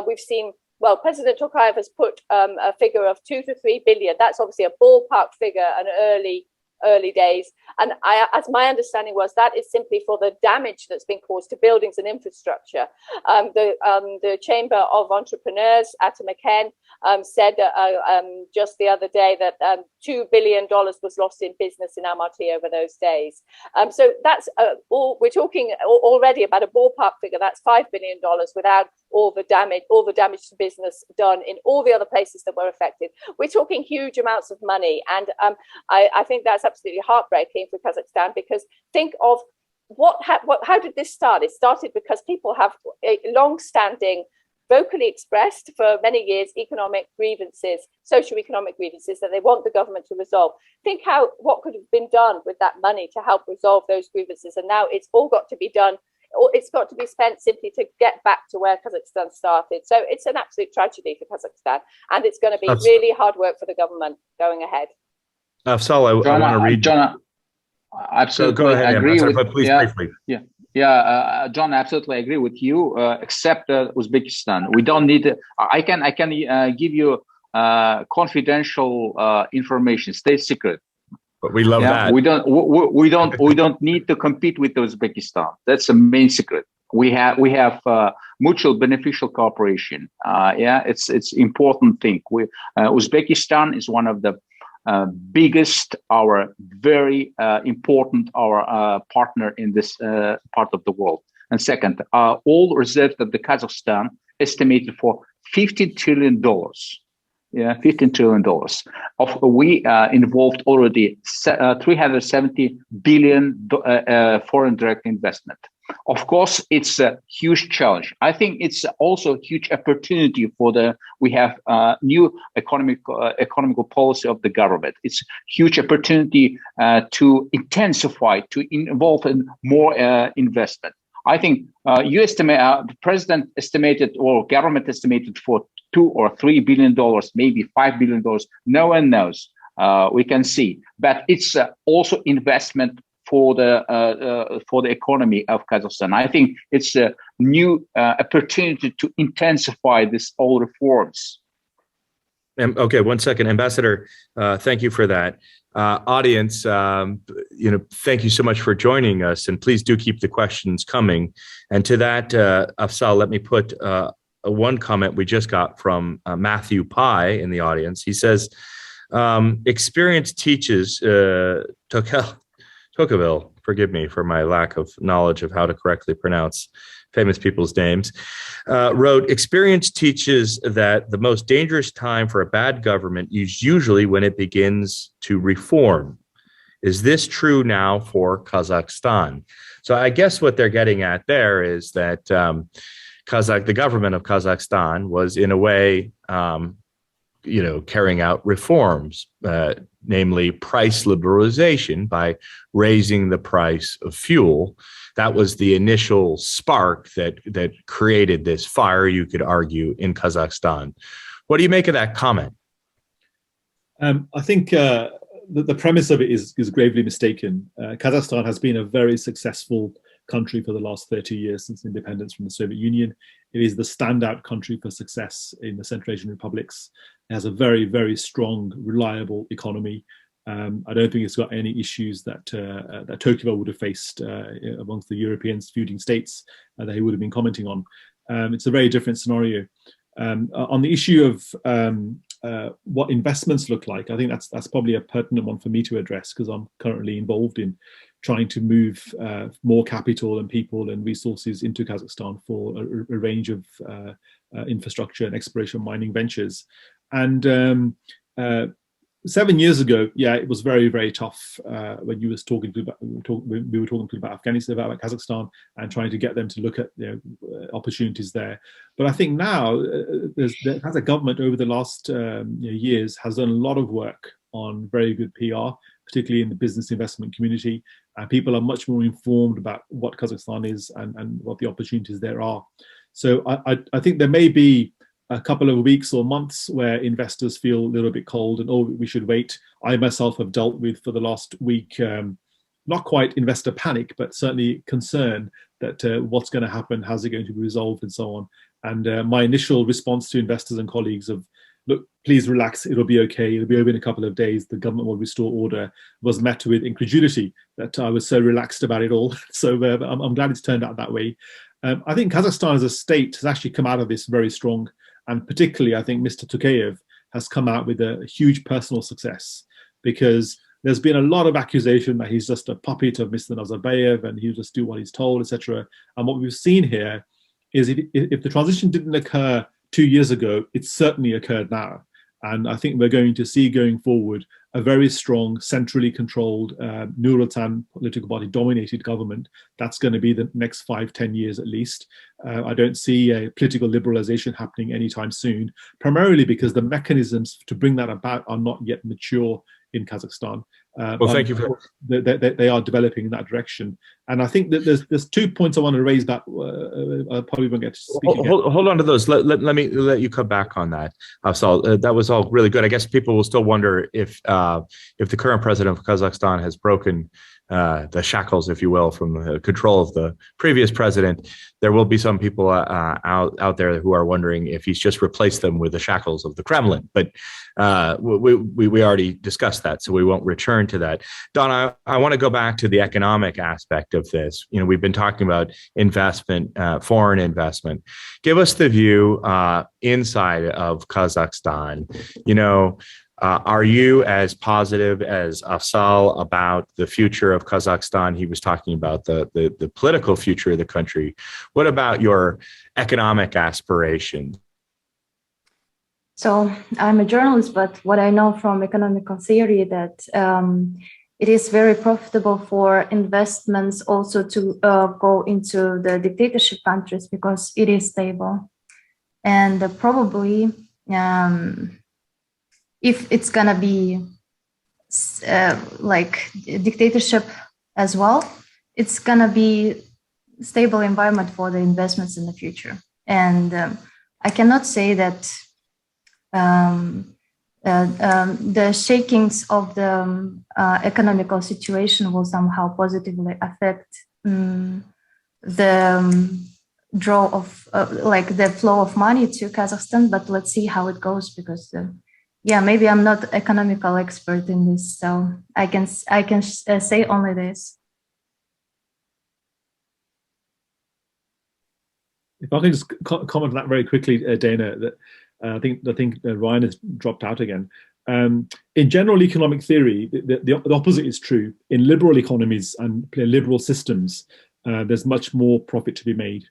We've seen, well, President Tokayev has put a figure of 2 to 3 billion. That's obviously a ballpark figure, an early days. And as my understanding was, that is simply for the damage that's been caused to buildings and infrastructure. The Chamber of Entrepreneurs, Atamakhen, said just the other day that $2 billion was lost in business in Almaty over those days. So that's we're talking already about a ballpark figure. That's $5 billion without all the damage to business done in all the other places that were affected. We're talking huge amounts of money, and I think that's absolutely heartbreaking for Kazakhstan, because think of how did this start? It started because people have long-standing, vocally expressed for many years, economic grievances, socio-economic grievances that they want the government to resolve. Think what could have been done with that money to help resolve those grievances, and now it's all got to be done. It's got to be spent simply to get back to where Kazakhstan started. So it's an absolute tragedy for Kazakhstan, and it's going to be really hard work for the government going ahead. Afzal, I want to read. John, absolutely go ahead, agree with. but please briefly. John, absolutely agree with you. Except Uzbekistan, we don't need. I can give you confidential information, state secret. But we love that. We don't need to compete with Uzbekistan. That's the main secret. We have mutual beneficial cooperation. It's important thing. Uzbekistan is one of the biggest, our very important, our partner in this part of the world. And second, all reserves that the Kazakhstan estimated for $15 trillion. $15 trillion. We involved already 370 billion foreign direct investment. Of course, it's a huge challenge. I think it's also a huge opportunity for we have new economical policy of the government. It's huge opportunity to intensify, to involve in more investment. I think the president estimated, or government estimated, for $2 or $3 billion, maybe $5 billion. No one knows. We can see, but it's also investment for the economy of Kazakhstan. I think it's a new opportunity to intensify all reforms. Okay, 1 second, Ambassador. Thank you for that. Audience, thank you so much for joining us, and please do keep the questions coming. And to that, Afzal, let me put one comment we just got from Matthew Pye in the audience. He says, experience teaches, Tokayev, forgive me for my lack of knowledge of how to correctly pronounce famous people's names, wrote, experience teaches that the most dangerous time for a bad government is usually when it begins to reform. Is this true now for Kazakhstan? So I guess what they're getting at there is that the government of Kazakhstan was in a way, carrying out reforms, namely price liberalization by raising the price of fuel. That was the initial spark that created this fire, you could argue, in Kazakhstan. What do you make of that comment? I think the premise of it is gravely mistaken. Kazakhstan has been a very successful country for the last 30 years since independence from the Soviet Union. It is the standout country for success in the Central Asian republics. It has a very, very strong, reliable economy. I don't think it's got any issues that Tokayev would have faced amongst the European feuding states that he would have been commenting on. It's a very different scenario. On the issue of what investments look like, I think that's probably a pertinent one for me to address, because I'm currently involved in trying to move more capital and people and resources into Kazakhstan for a range of infrastructure and exploration mining ventures. And 7 years ago, it was very, very tough when you was talking to we were talking about Afghanistan, about Kazakhstan, and trying to get them to look at opportunities there. But I think now as a government over the last years has done a lot of work on very good PR, particularly in the business investment community. People are much more informed about what Kazakhstan is and what the opportunities there are. So I think there may be a couple of weeks or months where investors feel a little bit cold and, we should wait. I myself have dealt with, for the last week, not quite investor panic, but certainly concern that what's going to happen, how's it going to be resolved, and so on. And my initial response to investors and colleagues of, look, please relax, it'll be okay, it'll be over in a couple of days, the government will restore order, was met with incredulity that I was so relaxed about it all. So I'm glad it's turned out that way. I think Kazakhstan as a state has actually come out of this very strong. And particularly, I think Mr. Tokayev has come out with a huge personal success, because there's been a lot of accusation that he's just a puppet of Mr. Nazarbayev and he'll just do what he's told, etc. And what we've seen here is if the transition didn't occur 2 years ago, it's certainly occurred now. And I think we're going to see going forward a very strong, centrally controlled, Nur Otan political party dominated government. That's going to be the next 5-10 years at least. I don't see a political liberalization happening anytime soon, primarily because the mechanisms to bring that about are not yet mature in Kazakhstan. Well, thank you for they are developing in that direction. And I think that there's 2 points I want to raise that I probably won't get to speak again. Hold on to those. Let me let you come back on that. Afzal, that was all really good. I guess people will still wonder if the current president of Kazakhstan has broken the shackles, if you will, from the control of the previous president. There will be some people out there who are wondering if he's just replaced them with the shackles of the Kremlin. But we already discussed that, so we won't return to that. Donna, I want to go back to the economic aspect of this. We've been talking about investment, foreign investment. Give us the view inside of Kazakhstan. Are you as positive as Afzal about the future of Kazakhstan? He was talking about the political future of the country. What about your economic aspirations? So I'm a journalist, but what I know from economical theory that it is very profitable for investments also to go into the dictatorship countries because it is stable. And probably if it's gonna be like dictatorship as well, it's gonna be stable environment for the investments in the future. And I cannot say that the shakings of the economical situation will somehow positively affect the draw of like the flow of money to Kazakhstan. But let's see how it goes, because yeah, maybe I'm not economical expert in this, so I can say only this. If I can just comment on that very quickly, Dana, that I think Ryan has dropped out again. In general economic theory, the opposite is true. In liberal economies and liberal systems, there's much more profit to be made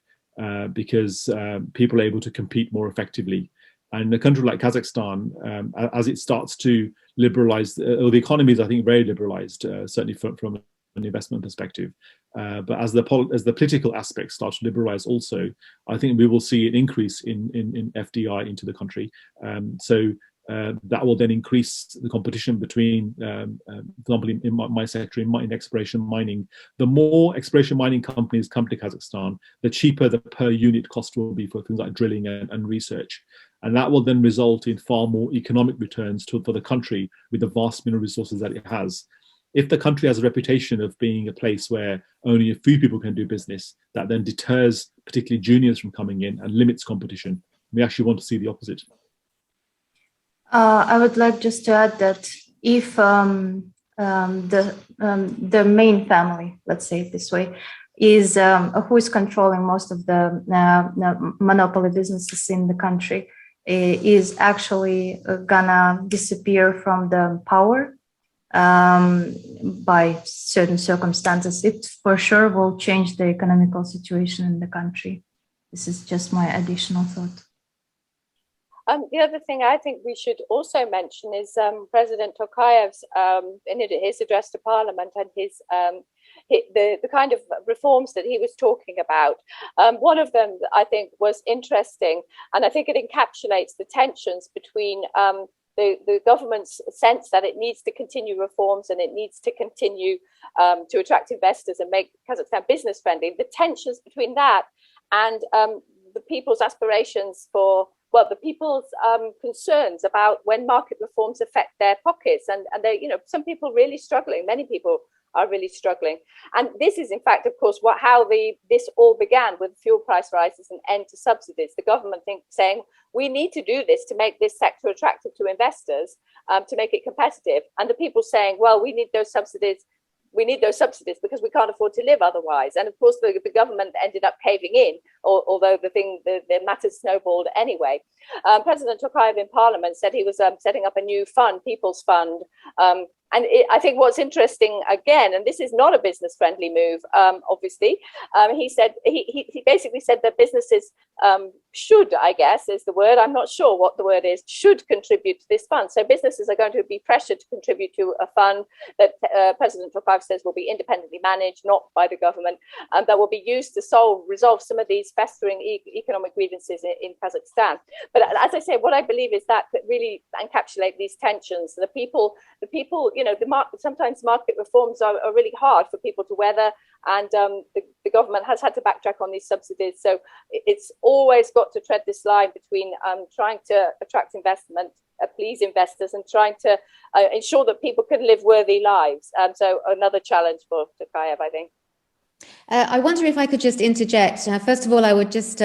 because people are able to compete more effectively. And a country like Kazakhstan, as it starts to liberalize, or the economy is, I think, very liberalized, certainly from an investment perspective. But as the political aspects start to liberalize also, I think we will see an increase in FDI into the country. So that will then increase the competition between, for example, in my sector, in exploration mining. The more exploration mining companies come to Kazakhstan, the cheaper the per unit cost will be for things like drilling and research. And that will then result in far more economic returns for the country with the vast mineral resources that it has. If the country has a reputation of being a place where only a few people can do business, that then deters particularly juniors from coming in and limits competition. We actually want to see the opposite. I would like just to add that if the main family, let's say it this way, is who is controlling most of the monopoly businesses in the country, is actually gonna disappear from the power by certain circumstances, it for sure will change the economical situation in the country. This is just my additional thought. The other thing I think we should also mention is President Tokayev's in his address to Parliament and the kind of reforms that he was talking about. One of them I think was interesting, and I think it encapsulates the tensions between the government's sense that it needs to continue reforms and it needs to continue to attract investors and make Kazakhstan business friendly. The tensions between that and the people's aspirations for, well, the people's concerns about when market reforms affect their pockets, and they, some people really struggling. Many people are really struggling, and this is, in fact, of course, how this all began with fuel price rises and end to subsidies. The government saying we need to do this to make this sector attractive to investors, to make it competitive, and the people saying, well, we need those subsidies. We need those subsidies because we can't afford to live otherwise. And of course, the government ended up caving in, although the matter snowballed anyway. President Tokayev in Parliament said he was setting up a new fund, People's Fund. I think what's interesting again, and this is not a business-friendly move, obviously, he said he basically said that businesses should, I guess is the word, I'm not sure what the word is, should contribute to this fund. So businesses are going to be pressured to contribute to a fund that President Tokayev says will be independently managed, not by the government, and that will be used to resolve some of these festering economic grievances in Kazakhstan. But as I say, what I believe is that could really encapsulate these tensions. The people, sometimes market reforms are really hard for people to weather, and the government has had to backtrack on these subsidies. So it's always got to tread this line between trying to attract investment, please investors, and trying to ensure that people can live worthy lives. So another challenge for Tokayev, I think. I wonder if I could just interject. First of all, I would just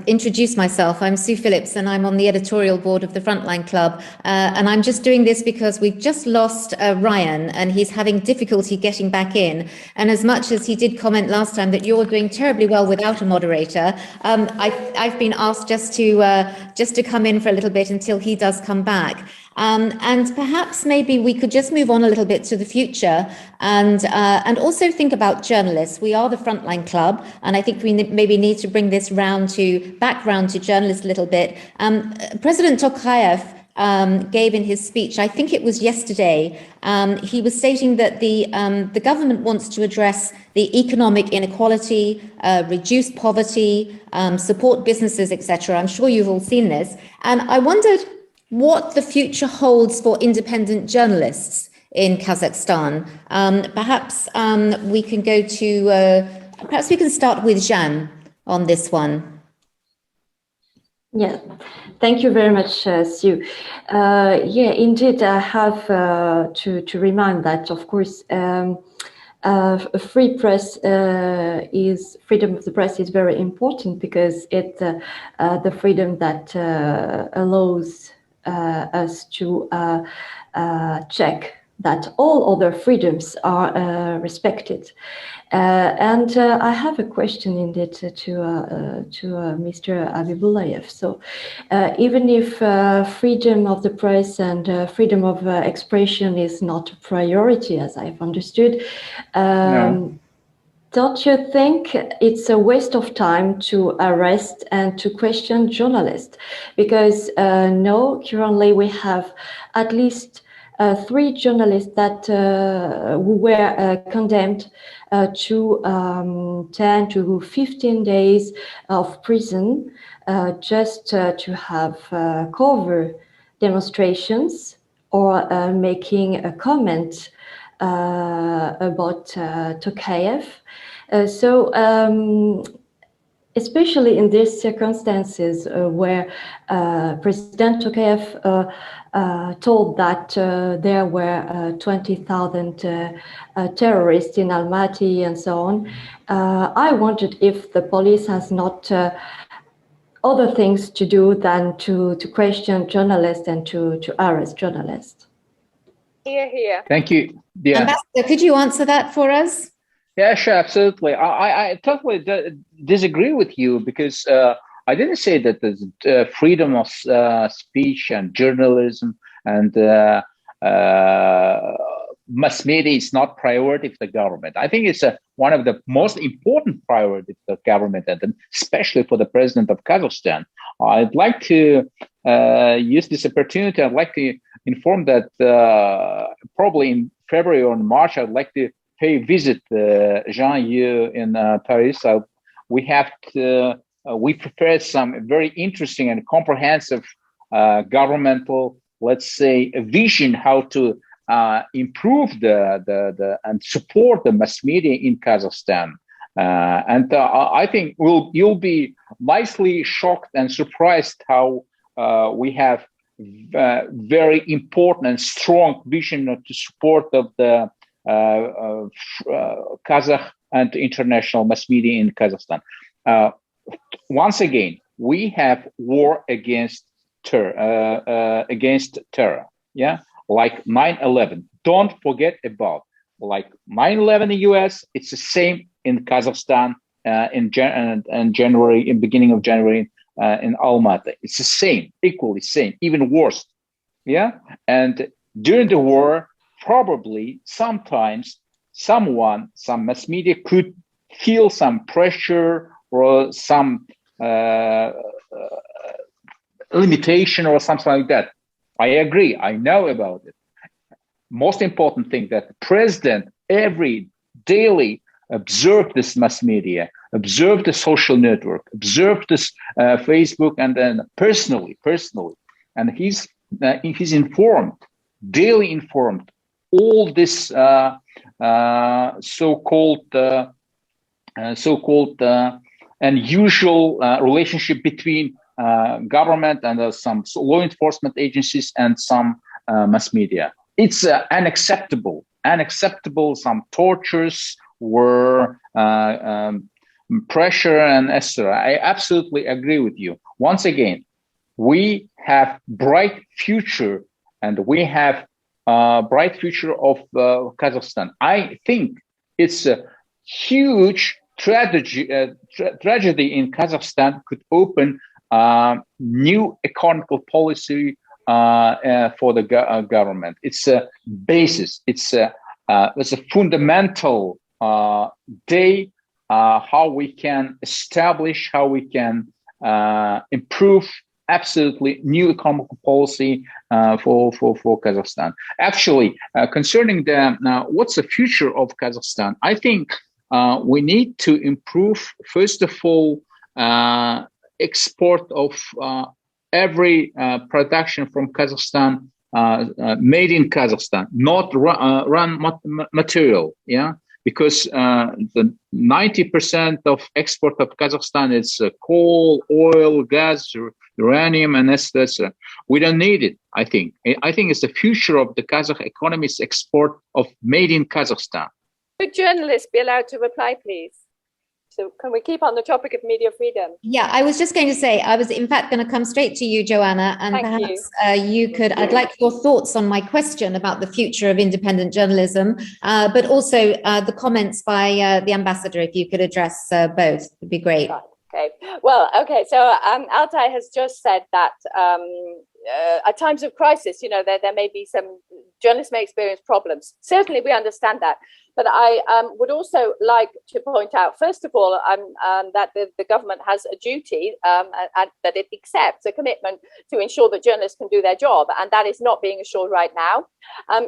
introduce myself. I'm Sue Phillips, and I'm on the editorial board of the Frontline Club. And I'm just doing this because we've just lost Ryan, and he's having difficulty getting back in. And as much as he did comment last time that you're doing terribly well without a moderator, I've been asked just to come in for a little bit until he does come back. And perhaps maybe we could just move on a little bit to the future and also think about journalists. We are the Frontline Club, and I think we maybe need to bring this back round to journalists a little bit. President Tokayev gave in his speech, I think it was yesterday, he was stating that the government wants to address the economic inequality, reduce poverty, support businesses, etc. I'm sure you've all seen this. And I wondered what the future holds for independent journalists in Kazakhstan. Perhaps we can go to, perhaps we can start with Jeanne on this one. Yeah, thank you very much, Sue. Yeah, indeed, I have to remind that, of course, a free press freedom of the press is very important because it's the freedom that allows us to check that all other freedoms are respected. And I have a question indeed to Mr. Abibullayev. So even if freedom of the press and freedom of expression is not a priority, as I've understood, No. don't you think it's a waste of time to arrest and to question journalists? Because no, currently we have at least 3 journalists that who were condemned to 10 to 15 days of prison just to have cover demonstrations or making a comment about Tokayev. So especially in these circumstances where President Tokayev told that there were 20,000 terrorists in Almaty and so on, I wondered if the police has not other things to do than to question journalists and to arrest journalists. Here. Thank you. Yeah. Ambassador, could you answer that for us? Yeah, sure, absolutely. I totally disagree with you because I didn't say that the freedom of speech and journalism and mass media is not priority for the government. I think it's one of the most important priorities for the government, and especially for the president of Kazakhstan. I'd like to use this opportunity. I'd like to inform that probably in February or in March, I'd like to pay a visit, Jean, you in Paris. We prepared some very interesting and comprehensive governmental, let's say, a vision how to improve the and support the mass media in Kazakhstan. And I think you'll be nicely shocked and surprised how we have very important and strong vision to support of the Kazakh and international mass media in Kazakhstan. Once again, we have war against terror, yeah, like 9/11. Don't forget about like 9/11 in the US. It's the same in Kazakhstan in January, in beginning of January in Almaty. It's the same, equally same, even worse. Yeah, and during the war, probably sometimes some mass media could feel some pressure or some limitation or something like that. I agree. I know about it. Most important thing that the president every daily observed this mass media, observed the social network, observed this Facebook, and then personally, and he's informed, daily informed, all this so-called unusual relationship between government and some law enforcement agencies and some mass media. It's unacceptable. Some tortures were pressure and etc. I absolutely agree with you. Once again, we have bright future, and we have bright future of Kazakhstan. I think it's a huge tragedy in Kazakhstan could open new economical policy for the government. It's a basis. It's a fundamental day how we can establish, how we can improve absolutely new economic policy for Kazakhstan. Actually, concerning what's the future of Kazakhstan, I think we need to improve, first of all, export of every production from Kazakhstan made in Kazakhstan, not run material, yeah, because the 90% of export of Kazakhstan is coal, oil, gas, uranium, and etc. We don't need it. I think it's the future of the Kazakh economy's export of made in Kazakhstan. Could journalists be allowed to reply, please, So can we keep on the topic of media freedom? Yeah, I was just going to say, I was in fact going to come straight to you, Joanna, and Thank perhaps you could, I'd like your thoughts on my question about the future of independent journalism, but also the comments by the ambassador, if you could address both, would be great. Right. Okay. Well, okay. So Altai has just said that at times of crisis, you know, there may be some journalists may experience problems. Certainly, we understand that. But I would also like to point out, first of all, that the government has a duty and that it accepts a commitment to ensure that journalists can do their job, and that is not being assured right now.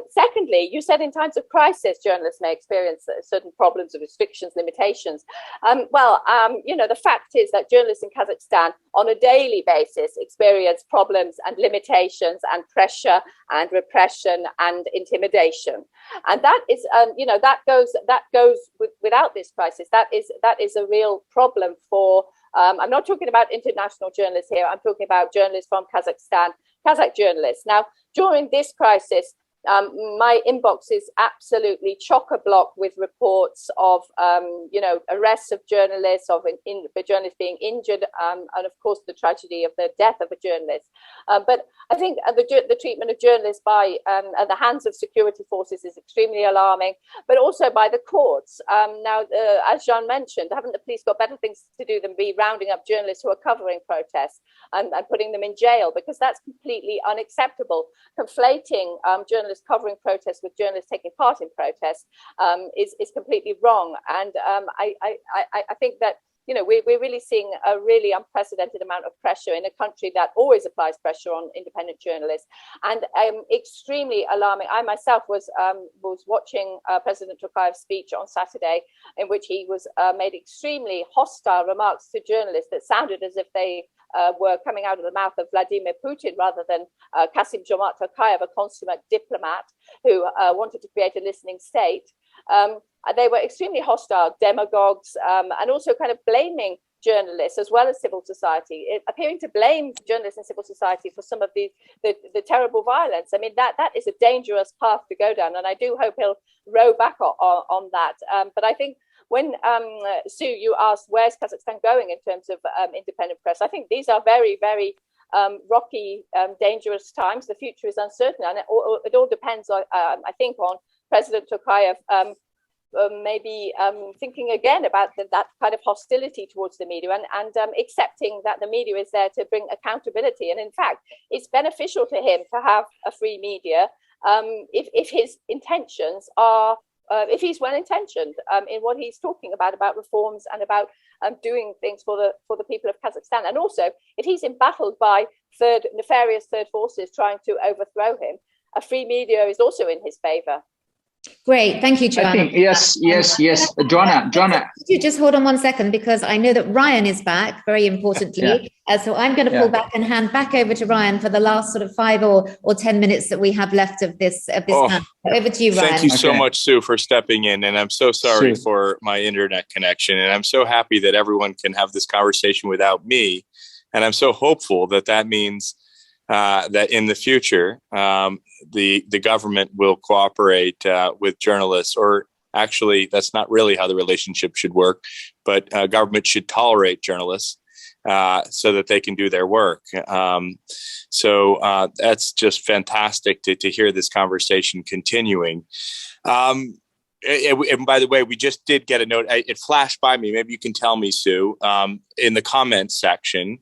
Secondly, you said in times of crisis, journalists may experience certain problems of restrictions, limitations. You know, the fact is that journalists in Kazakhstan on a daily basis experience problems and limitations and pressure and repression and intimidation. And that is, you know, that goes without this crisis. That is a real problem for, I'm not talking about international journalists here, I'm talking about journalists from Kazakhstan, Kazakh journalists. Now, during this crisis, my inbox is absolutely chock-a-block with reports of, you know, arrests of journalists, of journalists being injured, and of course the tragedy of the death of a journalist. But I think the treatment of journalists by at the hands of security forces is extremely alarming, but also by the courts. Now, as Jean mentioned, haven't the police got better things to do than be rounding up journalists who are covering protests and putting them in jail? Because that's completely unacceptable. Conflating journalists covering protests with journalists taking part in protests is completely wrong. And I think that, you know, we're really seeing a really unprecedented amount of pressure in a country that always applies pressure on independent journalists, and extremely alarming. I myself was watching President Tokayev's speech on Saturday, in which he was made extremely hostile remarks to journalists that sounded as if they were coming out of the mouth of Vladimir Putin rather than Kassym-Jomart Tokayev, a consummate diplomat who wanted to create a listening state. They were extremely hostile, demagogues, and also kind of blaming journalists as well as civil society, appearing to blame journalists and civil society for some of the terrible violence. I mean, that is a dangerous path to go down, and I do hope he'll row back on that. But I think when, Sue, you asked where's Kazakhstan going in terms of independent press, I think these are very, very rocky, dangerous times. The future is uncertain, and it all depends, I think, on President Tokayev maybe thinking again about that kind of hostility towards the media and accepting that the media is there to bring accountability. And in fact, it's beneficial to him to have a free media if his intentions are, if he's well intentioned in what he's talking about reforms and about doing things for the people of Kazakhstan. And also, if he's embattled by nefarious third forces trying to overthrow him, a free media is also in his favor. Great, thank you, Joanna. I think, yes. Joanna. Could you just hold on one second, because I know that Ryan is back, very importantly. Yeah. So I'm going to pull back and hand back over to Ryan for the last sort of 5 or 10 minutes that we have left of this panel. Over to you, Ryan. Thank you so much, Sue, for stepping in. And I'm so sorry for my internet connection. And I'm so happy that everyone can have this conversation without me. And I'm so hopeful that means that in the future, the government will cooperate with journalists, or actually, that's not really how the relationship should work, but government should tolerate journalists so that they can do their work. So that's just fantastic to hear this conversation continuing. And by the way, we just did get a note. It flashed by me. Maybe you can tell me, Sue, in the comments section,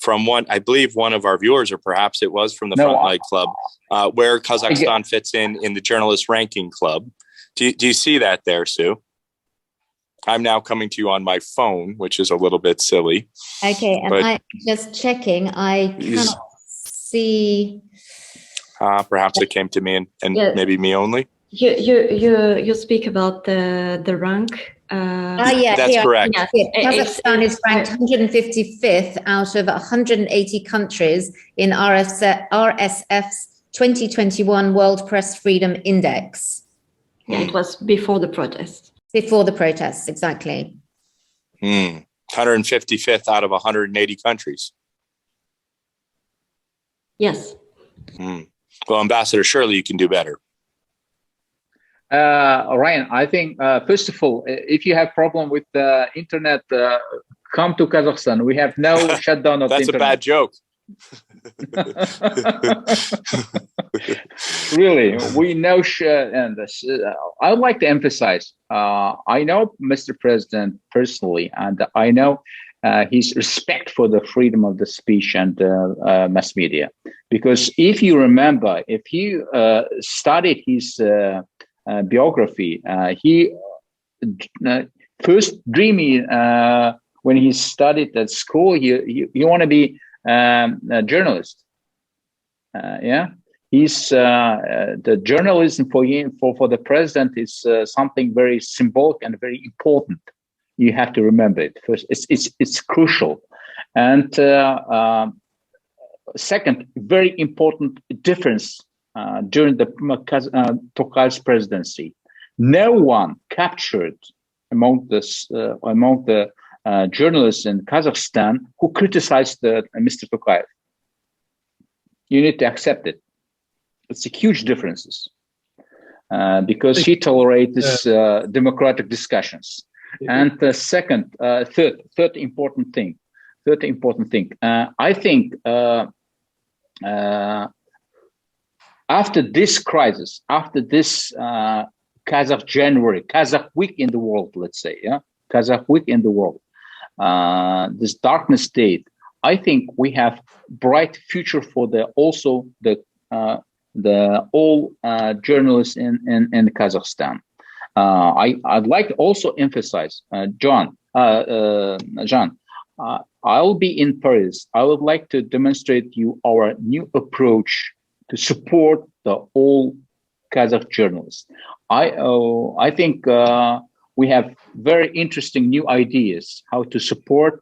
from I believe one of our viewers, or perhaps it was from the Frontline Club, where Kazakhstan fits in the journalist ranking club. Do you see that there, Sue? I'm now coming to you on my phone, which is a little bit silly. Okay, and I'm just checking. I cannot see. Perhaps it came to me and maybe me only. You speak about the rank. That's correct. Kazakhstan is ranked 155th out of 180 countries in RSF's 2021 World Press Freedom Index. Yeah, it was before the protests. Before the protests, exactly. 155th out of 180 countries. Yes. Well, Ambassador, surely you can do better. Ryan, I think first of all, if you have problem with the internet, come to Kazakhstan. We have no shutdown of That's the internet. a bad joke. Really, we know, and I would like to emphasize, I know Mr. President personally, and I know his respect for the freedom of the speech and mass media. Because if you remember, if you studied his biography, he first dreaming when he studied at school, he want to be a journalist. Yeah, he's the journalism for him, for the president is something very symbolic and very important. You have to remember it first. It's crucial, and second, very important difference during the Tokayev's presidency. No one captured among the journalists in Kazakhstan who criticized Mr. Tokayev. You need to accept it. It's a huge differences because he tolerates democratic discussions. And third important thing. I think after this crisis, after this Kazakh January, Kazakh week in the world, let's say, Kazakh week in the world, this darkness date, I think we have bright future for the all journalists in Kazakhstan. I'd like to also emphasize, John, I'll be in Paris. I would like to demonstrate you our new approach to support the all Kazakh journalists. I think we have very interesting new ideas how to support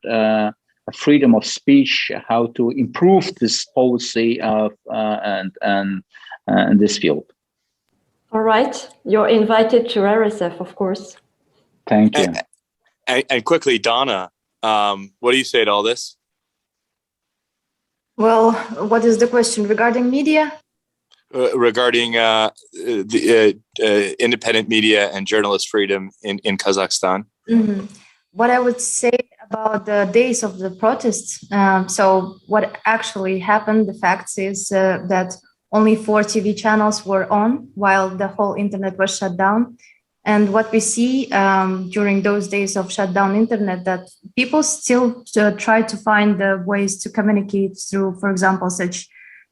freedom of speech, how to improve this policy of and this field. All right, you're invited to RSF, of course. Thank you. And quickly, Donna, what do you say to all this? Well, what is the question regarding media? Regarding the independent media and journalist freedom in Kazakhstan? Mm-hmm. What I would say about the days of the protests, so what actually happened, the facts is that only 4 TV channels were on while the whole internet was shut down. And what we see during those days of shut down internet, that people still try to find the ways to communicate through, for example, such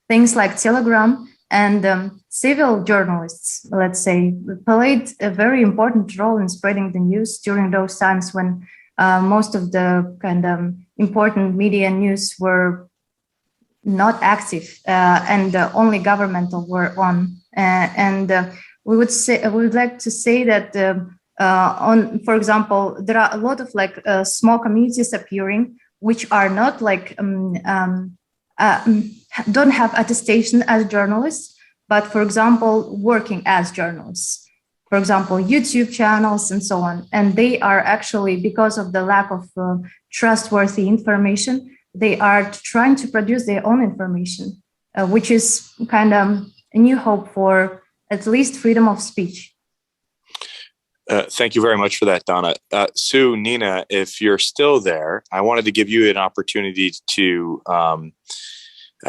things like Telegram. And civil journalists, let's say, played a very important role in spreading the news during those times when most of the kind of important media news were not active and only governmental were on. We would like to say that for example, there are a lot of small communities appearing which are not don't have attestation as journalists, but for example, working as journalists, for example, YouTube channels and so on. And they are actually, because of the lack of trustworthy information, they are trying to produce their own information, which is kind of a new hope for at least freedom of speech. Thank you very much for that, Donna. Sue, Nina, if you're still there, I wanted to give you an opportunity to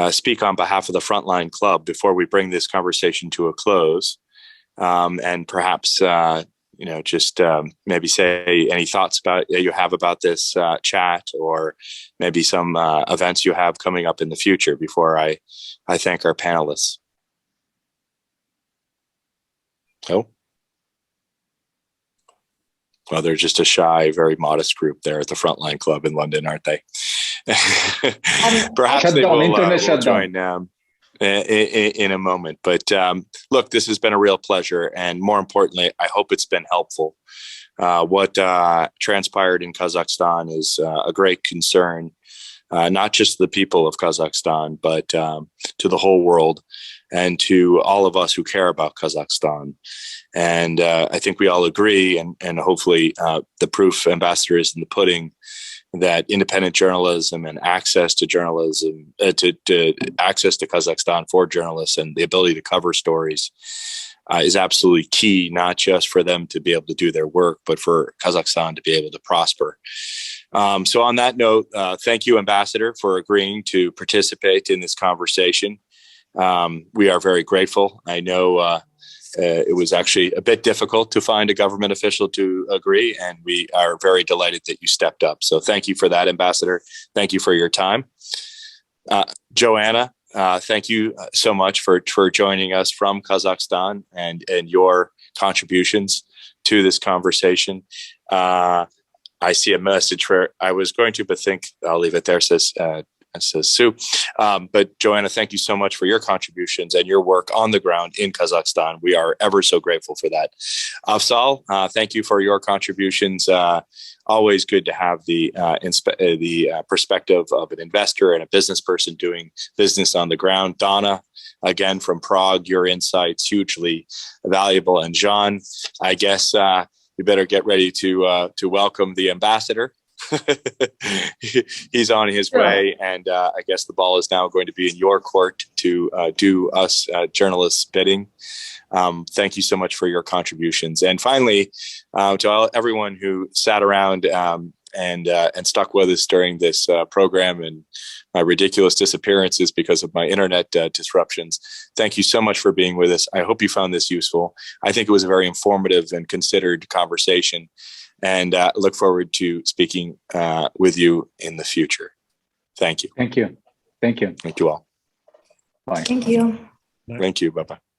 speak on behalf of the Frontline Club before we bring this conversation to a close, and perhaps just maybe say any thoughts you have about this chat, or maybe some events you have coming up in the future before I thank our panelists. Oh. Well, they're just a shy, very modest group there at the Frontline Club in London, aren't they? Perhaps they will join in a moment. But look, this has been a real pleasure. And more importantly, I hope it's been helpful. What transpired in Kazakhstan is a great concern, not just the people of Kazakhstan, but to the whole world and to all of us who care about Kazakhstan. And I think we all agree, and hopefully the proof, Ambassador, is in the pudding, that independent journalism and access to journalism, to access to Kazakhstan for journalists and the ability to cover stories is absolutely key, not just for them to be able to do their work, but for Kazakhstan to be able to prosper. So on that note, thank you, Ambassador, for agreeing to participate in this conversation. We are very grateful. I know it was actually a bit difficult to find a government official to agree, and we are very delighted that you stepped up. So thank you for that, Ambassador. Thank you for your time. Joanna, thank you so much for joining us from Kazakhstan and your contributions to this conversation. I see a message where I was going to, but think I'll leave it there, says Sue. But Joanna, thank you so much for your contributions and your work on the ground in Kazakhstan. We are ever so grateful for that. Afzal, thank you for your contributions. Always good to have the perspective of an investor and a business person doing business on the ground. Donna, again from Prague, your insights hugely valuable. And Jean, I guess we better get ready to welcome the ambassador. He's on his way, and I guess the ball is now going to be in your court to do us journalists' bidding. Thank you so much for your contributions. And finally, to everyone who sat around and stuck with us during this program and my ridiculous disappearances because of my internet disruptions, thank you so much for being with us. I hope you found this useful. I think it was a very informative and considered conversation, and look forward to speaking with you in the future. Thank you. Thank you. Thank you. Thank you all. Bye. Thank you. Thank you. Bye-bye.